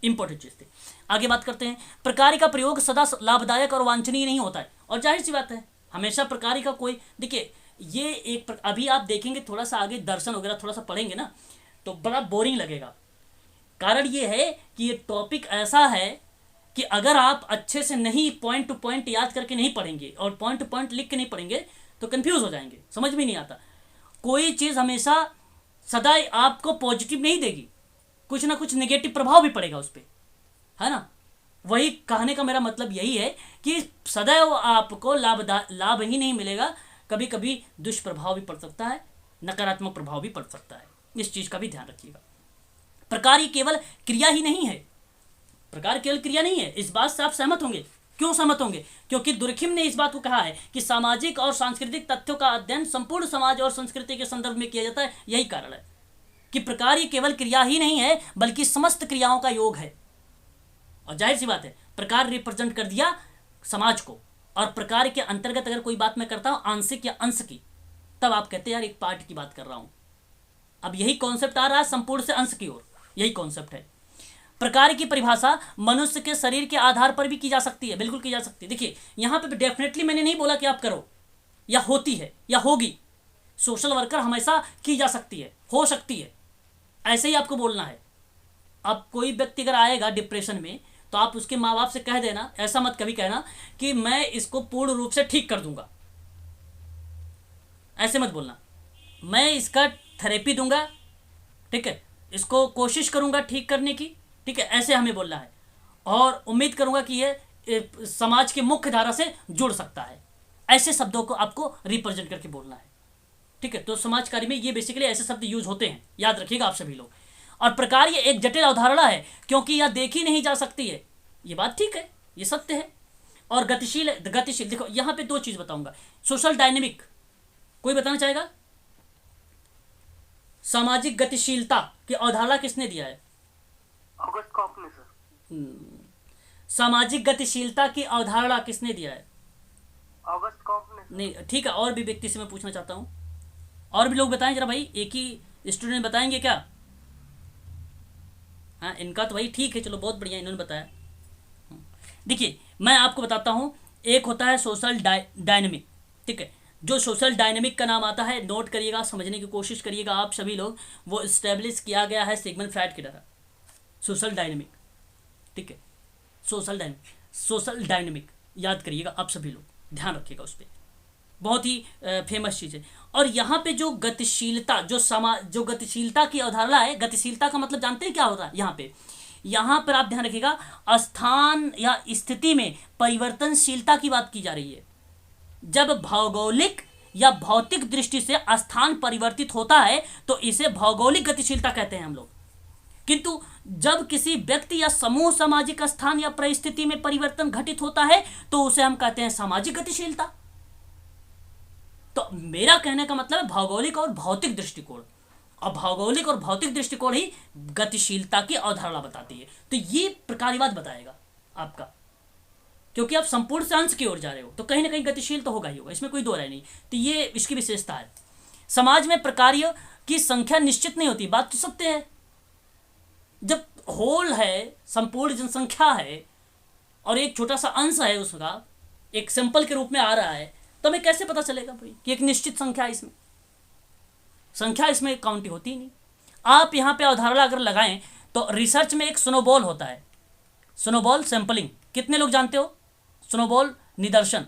Speaker 1: इंपॉर्टेंट चीज थी। आगे बात करते हैं। प्रकार का प्रयोग सदा लाभदायक और वांछनीय नहीं होता है, और जाहिर सी बात है हमेशा प्रकार का कोई, देखिए ये एक अभी आप देखेंगे थोड़ा सा आगे दर्शन वगैरह थोड़ा सा पढ़ेंगे ना, तो बड़ा बोरिंग लगेगा। कारण ये है कि ये टॉपिक ऐसा है कि अगर आप अच्छे से नहीं पॉइंट टू पॉइंट याद करके नहीं पढ़ेंगे और पॉइंट टू पॉइंट लिख के नहीं पढ़ेंगे तो कंफ्यूज हो जाएंगे, समझ में नहीं आता। कोई चीज़ हमेशा सदा आपको पॉजिटिव नहीं देगी, कुछ ना कुछ नेगेटिव प्रभाव भी पड़ेगा उस पर, है ना। वही कहने का मेरा मतलब यही है कि सदैव आपको लाभ ही नहीं मिलेगा, कभी कभी दुष्प्रभाव भी पड़ सकता है, नकारात्मक प्रभाव भी पड़ सकता है, इस चीज़ का भी ध्यान रखिएगा। प्रकार ही केवल क्रिया ही नहीं है, प्रकार केवल क्रिया नहीं है, इस बात से आप सहमत होंगे। क्यों सहमत होंगे? क्योंकि दुर्खिम ने इस बात को कहा है कि सामाजिक और सांस्कृतिक तथ्यों का अध्ययन संपूर्ण समाज और संस्कृति के संदर्भ में किया जाता है। यही कारण है कि प्रकार ये केवल क्रिया ही नहीं है बल्कि समस्त क्रियाओं का योग है। और जाहिर सी बात है प्रकार रिप्रेजेंट कर दिया समाज को, और प्रकार के अंतर्गत अगर कोई बात मैं करता हूं आंशिक या अंश की, तब आप कहते हैं यार एक पार्ट की बात कर रहा हूं। अब यही कॉन्सेप्ट आ रहा है संपूर्ण से अंश की ओर, यही कॉन्सेप्ट है। प्रकार की परिभाषा मनुष्य के शरीर के आधार पर भी की जा सकती है, बिल्कुल की जा सकती है। देखिए यहाँ पे डेफिनेटली मैंने नहीं बोला कि आप करो या होती है या होगी, सोशल वर्कर हमेशा की जा सकती है, हो सकती है, ऐसे ही आपको बोलना है। अब कोई व्यक्ति अगर आएगा डिप्रेशन में तो आप उसके माँ बाप से कह देना, ऐसा मत कभी कहना कि मैं इसको पूर्ण रूप से ठीक कर दूंगा, ऐसे मत बोलना। मैं इसका थेरेपी दूंगा, ठीक है, इसको कोशिश करूंगा ठीक करने की, ठीक है, ऐसे हमें बोलना है। और उम्मीद करूंगा कि ये समाज की मुख्य धारा से जुड़ सकता है, ऐसे शब्दों को आपको रिप्रेजेंट करके बोलना है, ठीक है। तो समाज कार्य में ये बेसिकली ऐसे शब्द यूज होते हैं, याद रखिएगा आप सभी लोग। और प्रकार ये एक जटिल अवधारणा है क्योंकि यह देखी नहीं जा सकती है, ये बात ठीक है, ये सत्य है। और गतिशील, गतिशील देखो यहाँ पे दो चीज बताऊंगा। सोशल डायनेमिक, कोई बताना चाहेगा? सामाजिक गतिशीलता की अवधारणा किसने दिया है?
Speaker 3: ऑगस्ट कॉक ने सर।
Speaker 1: सामाजिक गतिशीलता की अवधारणा किसने दिया है?
Speaker 3: ऑगस्ट कॉक ने सर।
Speaker 1: नहीं, ठीक है, और भी व्यक्ति से मैं पूछना चाहता हूँ, और भी लोग बताएं जरा भाई, एक ही स्टूडेंट बताएंगे क्या? हाँ, इनका तो भाई ठीक है, चलो बहुत बढ़िया, इन्होंने बताया। देखिए मैं आपको बताता हूँ, एक होता है सोशल डायनेमिक, ठीक है। जो सोशल डायनेमिक का नाम आता है, नोट करिएगा, समझने की कोशिश करिएगा आप सभी लोग। वो इस्टेब्लिश किया गया है सिगमंड फ्रायड के द्वारा, सोशल डायनेमिक, ठीक है। सोशल डायनेमिक याद करिएगा आप सभी लोग, ध्यान रखिएगा उस पर, बहुत ही फेमस चीज़ है। और यहाँ पे जो गतिशीलता, जो गतिशीलता की अवधारणा है, गतिशीलता का मतलब जानते हैं क्या होता है? यहाँ पर आप ध्यान रखिएगा, स्थान या स्थिति में परिवर्तनशीलता की बात की जा रही है। जब भौगोलिक या भौतिक दृष्टि से स्थान परिवर्तित होता है तो इसे भौगोलिक गतिशीलता कहते हैं हम लोग। किंतु जब किसी व्यक्ति या समूह सामाजिक स्थान या परिस्थिति में परिवर्तन घटित होता है तो उसे हम कहते हैं सामाजिक गतिशीलता। तो मेरा कहने का मतलब है भौगोलिक और भौतिक दृष्टिकोण, और भौगोलिक और भौतिक दृष्टिकोण ही गतिशीलता की अवधारणा बताती है। तो ये प्रकार्यवाद बताएगा आपका, क्योंकि आप संपूर्ण से अंश की ओर जा रहे हो तो कहीं ना कहीं गतिशील तो होगा ही होगा, इसमें कोई दो राय नहीं। तो ये इसकी विशेषता है। समाज में प्रकार्य की संख्या निश्चित नहीं होती, बात तो सत्य है। जब होल है, संपूर्ण जनसंख्या है, और एक छोटा सा अंश है उसका, एक सैंपल के रूप में आ रहा है, तो हमें कैसे पता चलेगा भाई कि एक निश्चित संख्या है? इसमें संख्या इसमें काउंटी होती ही नहीं। आप यहाँ पे अवधारणा अगर लगाएं तो रिसर्च में एक स्नोबॉल होता है, स्नोबॉल सैंपलिंग, कितने लोग जानते हो? स्नोबॉल निदर्शन,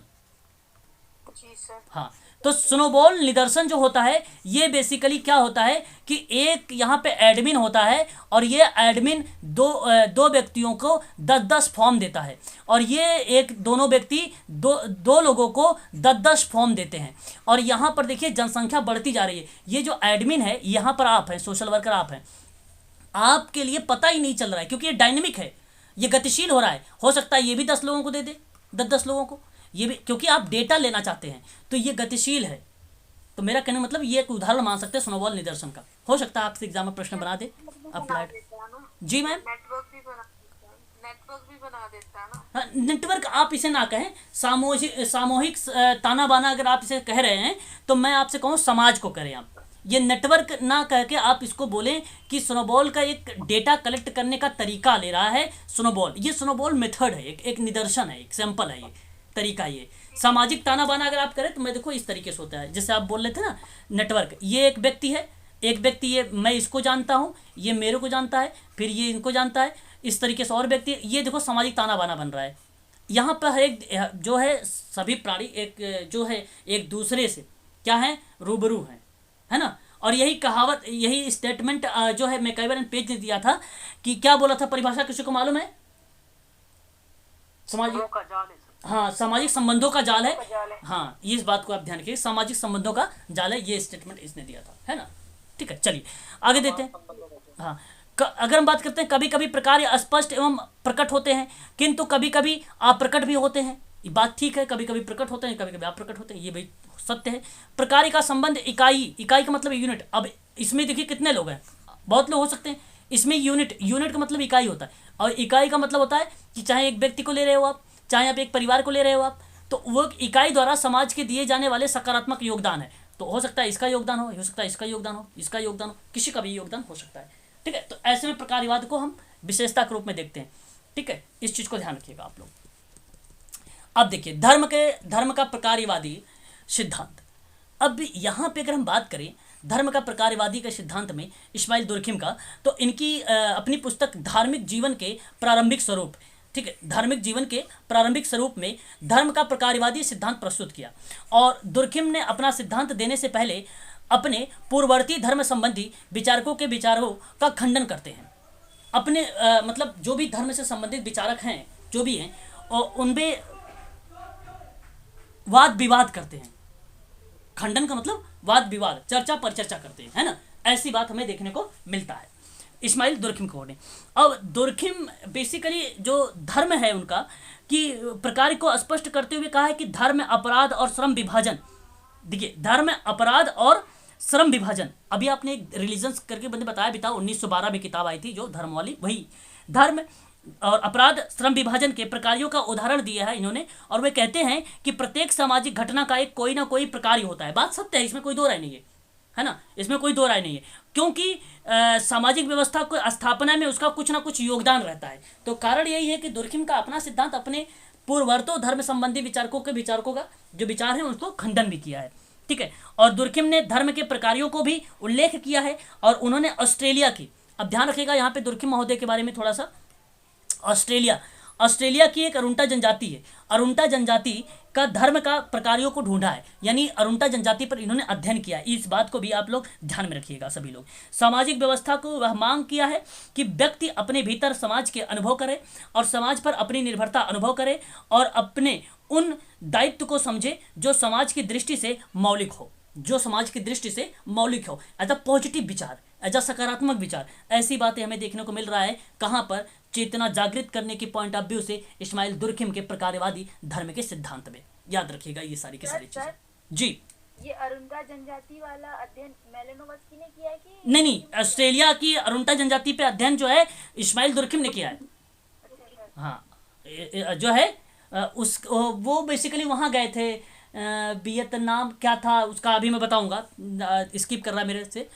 Speaker 2: जी सर।
Speaker 1: हाँ। तो स्नोबॉल निदर्शन जो होता है, ये बेसिकली क्या होता है कि एक यहाँ पे एडमिन होता है, और ये एडमिन दो व्यक्तियों को 10-10 फॉर्म देता है, और ये एक दोनों व्यक्ति दो लोगों को 10-10 फॉर्म देते हैं। और यहाँ पर देखिए जनसंख्या बढ़ती जा रही है। ये जो एडमिन है, यहाँ पर आप हैं, सोशल वर्कर आप हैं, आपके लिए पता ही नहीं चल रहा है क्योंकि ये डायनेमिक है, ये गतिशील हो रहा है। हो सकता है ये भी 10 लोगों को दे दे, 10-10 लोगों को, ये भी, क्योंकि आप डेटा लेना चाहते हैं, तो ये गतिशील है। तो मेरा कहने का मतलब ये एक उदाहरण मान सकते हैं स्नोबॉल निदर्शन का। हो सकता है आपसे एग्जाम में प्रश्न बना दे अप्लाइड। जी मैम,
Speaker 2: नेटवर्क भी बना देता है ना।
Speaker 1: हाँ, नेटवर्क आप इसे ना कहें, सामूहिक ताना बाना अगर आप इसे कह रहे हैं तो मैं आपसे कहूँ समाज को करें आप। ये नेटवर्क ना कह के आप इसको बोलें कि स्नोबॉल का एक डेटा कलेक्ट करने का तरीका ले रहा है स्नोबॉल। ये स्नोबॉल मेथड है, एक निदर्शन है, एक सैंपल है, ये तरीका। ये सामाजिक ताना बाना अगर आप करें तो मैं देखो इस तरीके से होता है, जैसे आप बोल रहे थे ना नेटवर्क। ये एक व्यक्ति है, एक व्यक्ति, ये मैं इसको जानता हूँ, ये मेरे को जानता है, फिर ये इनको जानता है, इस तरीके से और व्यक्ति। ये देखो सामाजिक ताना बाना बन रहा है। यहाँ पर एक जो है सभी प्राणी एक जो है एक दूसरे से क्या है, रूबरू है ना। और यही कहावत, यही स्टेटमेंट जो है मैं कई बार पेज ने दिया था कि क्या बोला था, परिभाषा किसी को मालूम है? सामाजिक
Speaker 3: का जाल है सर।
Speaker 1: हाँ, सामाजिक संबंधों का जाल है। हाँ, ये इस बात को आप ध्यान रखिए, सामाजिक संबंधों का जाल है, ये स्टेटमेंट इसने दिया था, है ना। ठीक है, चलिए आगे देते हैं। हाँ, अगर हम बात करते हैं, कभी कभी प्रकार अस्पष्ट एवं प्रकट होते हैं, किंतु कभी कभी अप्रकट भी होते हैं। ये बात ठीक है, कभी कभी प्रकट होते हैं, कभी कभी अप्रकट होते हैं, ये भाई सत्य है। प्रकार का संबंध इकाई का मतलब यूनिट। अब इसमें देखिए कितने लोग हैं, बहुत लोग हो सकते हैं। इसमें यूनिट का मतलब इकाई होता है, और इकाई का मतलब होता है कि चाहे एक व्यक्ति को ले रहे हो आप, चाहे आप एक परिवार को ले रहे हो आप, तो वो इकाई द्वारा समाज के दिए जाने वाले सकारात्मक योगदान है। तो हो सकता है इसका योगदान हो सकता है इसका योगदान हो, इसका योगदान हो, किसी का भी योगदान हो सकता है। ठीक है, तो ऐसे में प्रकारवाद को हम विशेषता के रूप में देखते हैं। ठीक है, इस चीज को ध्यान रखिएगा आप लोग। अब देखिए धर्म का प्रकारवादी सिद्धांत। अब यहाँ पे अगर हम बात करें धर्म का प्रकारवादी के सिद्धांत में इस्माइल दुर्खिम का, तो इनकी अपनी पुस्तक धार्मिक जीवन के प्रारंभिक स्वरूप, ठीक है, धार्मिक जीवन के प्रारंभिक स्वरूप में धर्म का प्रकारवादी सिद्धांत प्रस्तुत किया। और दुर्खिम ने अपना सिद्धांत देने से पहले अपने पूर्ववर्ती धर्म संबंधी विचारकों के विचारों का खंडन करते हैं। अपने मतलब जो भी धर्म से संबंधित विचारक हैं, जो भी हैं, और उनमें वाद विवाद करते हैं। खंडन का मतलब वाद विवाद, चर्चा परिचर्चा करते हैं, है ना। ऐसी बात हमें देखने को मिलता है इस्माइल दुर्खिम को ने। अब दुर्खिम बेसिकली जो धर्म है उनका कि प्रकार को स्पष्ट करते हुए कहा है कि धर्म, अपराध और श्रम विभाजन। देखिए, धर्म, अपराध और श्रम विभाजन, अभी आपने एक रिलीजन्स करके बंदे बताया भी था, 1912 में किताब आई थी जो धर्म वाली, वही धर्म और अपराध श्रम विभाजन के प्रकारों का उदाहरण दिया है इन्होंने। और वे कहते हैं कि प्रत्येक सामाजिक घटना का एक कोई ना कोई प्रकार होता है। बात सत्य है, इसमें कोई दो राय नहीं है ना, इसमें कोई दो राय नहीं है, क्योंकि सामाजिक व्यवस्था को स्थापना में उसका कुछ ना कुछ योगदान रहता है। तो कारण यही है कि दुर्खिम का अपना सिद्धांत अपने पूर्ववर्तों धर्म संबंधी विचारकों का जो विचार है उसको खंडन भी किया है, ठीक है। और दुर्खिम ने धर्म के प्रकारों को भी उल्लेख किया है। और उन्होंने ऑस्ट्रेलिया की, अब ध्यान रखिएगा यहाँ पे दुर्खिम महोदय के बारे में थोड़ा सा, ऑस्ट्रेलिया की एक अरुंटा जनजाति है। अरुंटा जनजाति का धर्म का प्रकारों को ढूंढा है, यानी अरुंटा जनजाति पर इन्होंने अध्ययन किया है। इस बात को भी आप लोग ध्यान में रखिएगा सभी लोग। सामाजिक व्यवस्था को वह मांग किया है कि व्यक्ति अपने भीतर समाज के अनुभव करे और समाज पर अपनी निर्भरता अनुभव करे और अपने उन दायित्व को समझे जो समाज की दृष्टि से मौलिक हो, एज अ पॉजिटिव विचार, एज अ सकारात्मक विचार। ऐसी बातें हमें देखने को मिल रहा है कहाँ पर, चेतना जागृत करने की पॉइंट ऑफ व्यू से इस्माइल दुर्खिम के प्रकारवादी धर्म के सिद्धांत में। याद रखिएगा ये सारी की सारी चीजें। जी,
Speaker 2: ये अरुंधा जनजाति वाला अध्ययन मेलेनोवस्की ने किया है कि
Speaker 1: नहीं, ऑस्ट्रेलिया की अरुंटा जनजाति पे अध्ययन जो है इस्माइल दुर्खिम ने किया है। हाँ, जो है वो बेसिकली वहाँ गए थे, वियतनाम क्या था उसका अभी मैं बताऊंगा, स्किप कर रहा है मेरे से।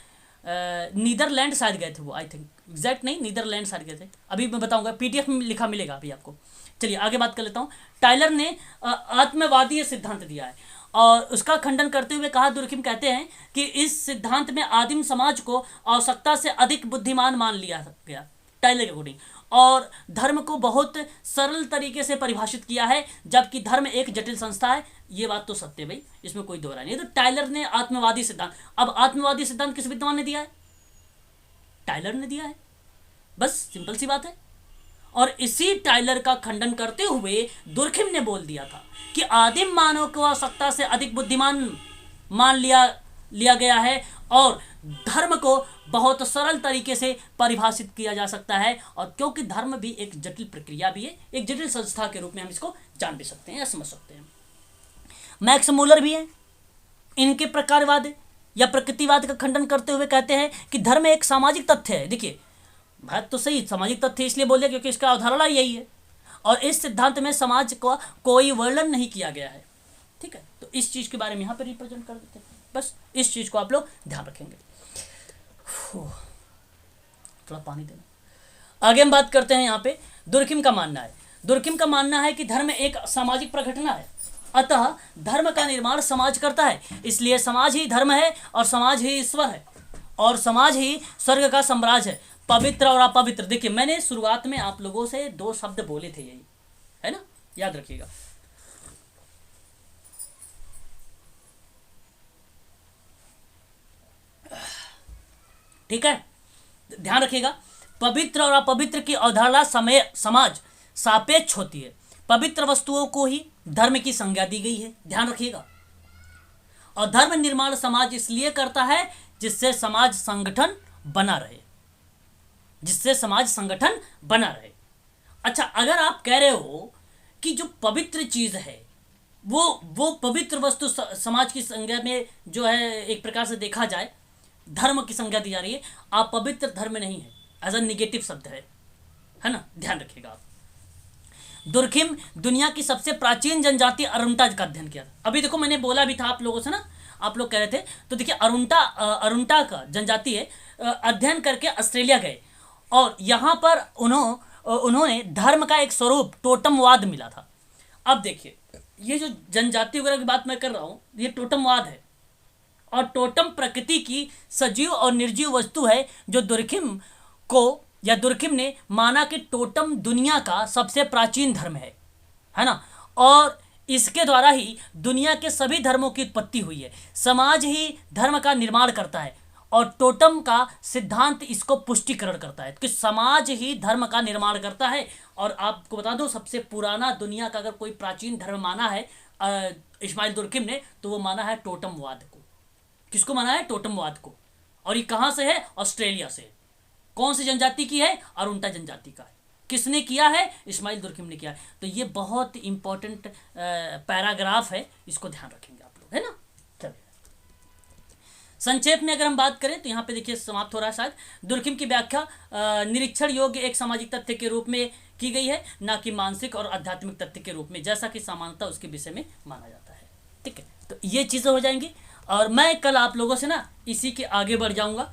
Speaker 1: नीदरलैंड शायद गए थे वो, आई थिंक एग्जैक्ट नहीं, नीदरलैंड शायद गए थे, अभी मैं बताऊंगा, पीडीएफ में लिखा मिलेगा अभी आपको। चलिए आगे बात कर लेता हूँ। टाइलर ने आत्मवादी सिद्धांत दिया है और उसका खंडन करते हुए कहा, दुर्खिम कहते हैं कि इस सिद्धांत में आदिम समाज को आवश्यकता से अधिक बुद्धिमान मान लिया गया टाइलर के अकॉर्डिंग, और धर्म को बहुत सरल तरीके से परिभाषित किया है, जबकि धर्म एक जटिल संस्था है। ये बात तो सत्य है भाई, इसमें कोई दो राय नहीं है। तो टाइलर ने आत्मवादी सिद्धांत, अब आत्मवादी सिद्धांत किस विद्वान ने दिया है? टाइलर ने दिया है, बस सिंपल सी बात है। और इसी टाइलर का खंडन करते हुए दुर्खिम ने बोल दिया था कि आदिम मानव को आवश्यकता से अधिक बुद्धिमान मान लिया गया है और धर्म को बहुत सरल तरीके से परिभाषित किया जा सकता है, और क्योंकि धर्म भी एक जटिल प्रक्रिया भी है, एक जटिल संस्था के रूप में हम इसको जान भी सकते हैं या समझ सकते हैं। मैक्स मूलर भी है, इनके प्रकारवाद या प्रकृतिवाद का खंडन करते हुए कहते हैं कि धर्म एक सामाजिक तथ्य है। देखिए बात तो सही, सामाजिक तथ्य इसलिए बोल दिया क्योंकि इसका अवधारणा यही है, और इस सिद्धांत में समाज का कोई वर्णन नहीं किया गया है, ठीक है। तो इस चीज के बारे में यहाँ पर रिप्रेजेंट कर देते हैं, बस इस चीज को आप लोग ध्यान रखेंगे। थोड़ा पानी देना। आगे हम बात करते हैं यहाँ पे दुर्खिम का मानना है कि धर्म एक सामाजिक प्रघटना है, अतः धर्म का निर्माण समाज करता है, इसलिए समाज ही धर्म है और समाज ही ईश्वर है और समाज ही स्वर्ग का साम्राज्य है। पवित्र और अपवित्र, देखिए मैंने शुरुआत में आप लोगों से दो शब्द बोले थे, यही है ना, याद रखिएगा। ठीक है, ध्यान रखिएगा। पवित्र और अपवित्र की अवधारणा समाज सापेक्ष होती है। पवित्र वस्तुओं को ही धर्म की संज्ञा दी गई है, ध्यान रखिएगा। और धर्म निर्माण समाज इसलिए करता है जिससे समाज संगठन बना रहे, अच्छा, अगर आप कह रहे हो कि जो पवित्र चीज है वो पवित्र वस्तु समाज की संज्ञा में जो है एक प्रकार से देखा जाए धर्म की संज्ञा दी जा रही है, आप पवित्र धर्म नहीं है, एज अ निगेटिव शब्द है ना, ध्यान रखिएगा आप। दुर्खिम दुनिया की सबसे प्राचीन जनजाति अरुंटा का अध्ययन किया था। अभी देखो मैंने बोला भी था आप लोगों से ना, आप लोग कह रहे थे, तो देखिए अरुंटा का जनजाति है, अध्ययन करके ऑस्ट्रेलिया गए और यहाँ पर उन्होंने धर्म का एक स्वरूप टोटमवाद मिला था। अब देखिए ये जो जनजाति वगैरह की बात मैं कर रहा हूँ, ये टोटमवाद है और टोटम प्रकृति की सजीव और निर्जीव वस्तु है जो दुर्खिम को या दुर्खिम ने माना कि टोटम दुनिया का सबसे प्राचीन धर्म है ना, और इसके द्वारा ही दुनिया के सभी धर्मों की उत्पत्ति हुई है। समाज ही धर्म का निर्माण करता है और टोटम का सिद्धांत इसको पुष्टिकरण करता है कि समाज ही धर्म का निर्माण करता है। और आपको बता दो, सबसे पुराना दुनिया का अगर कोई प्राचीन धर्म माना है इस्माइल दुर्खिम ने, तो वो माना है टोटमवाद को। किसको माना है? टोटमवाद को। और ये कहाँ से है? ऑस्ट्रेलिया से। कौन सी जनजाति की है? अरुंटा जनजाति का है। किसने किया है? इस्माइल दुर्खिम ने किया है। तो ये बहुत इंपॉर्टेंट पैराग्राफ है, इसको ध्यान रखेंगे आप लोग, है ना। चलिए संक्षेप में अगर हम बात करें तो यहाँ पे देखिए समाप्त हो रहा है शायद। दुर्खिम की व्याख्या निरीक्षण योग्य एक सामाजिक तथ्य के रूप में की गई है, ना कि मानसिक और आध्यात्मिक तथ्य के रूप में, जैसा कि समानता उसके विषय में माना जाता है। ठीक है, तो ये चीज़ें हो जाएंगी। और मैं कल आप लोगों से ना इसी के आगे बढ़ जाऊँगा,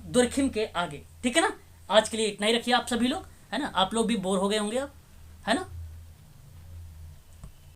Speaker 1: दुर्खिम के आगे। ठीक है ना। आज के लिए इतना ही रखिए आप सभी लोग, है ना। आप लोग भी बोर हो गए होंगे अब, है ना।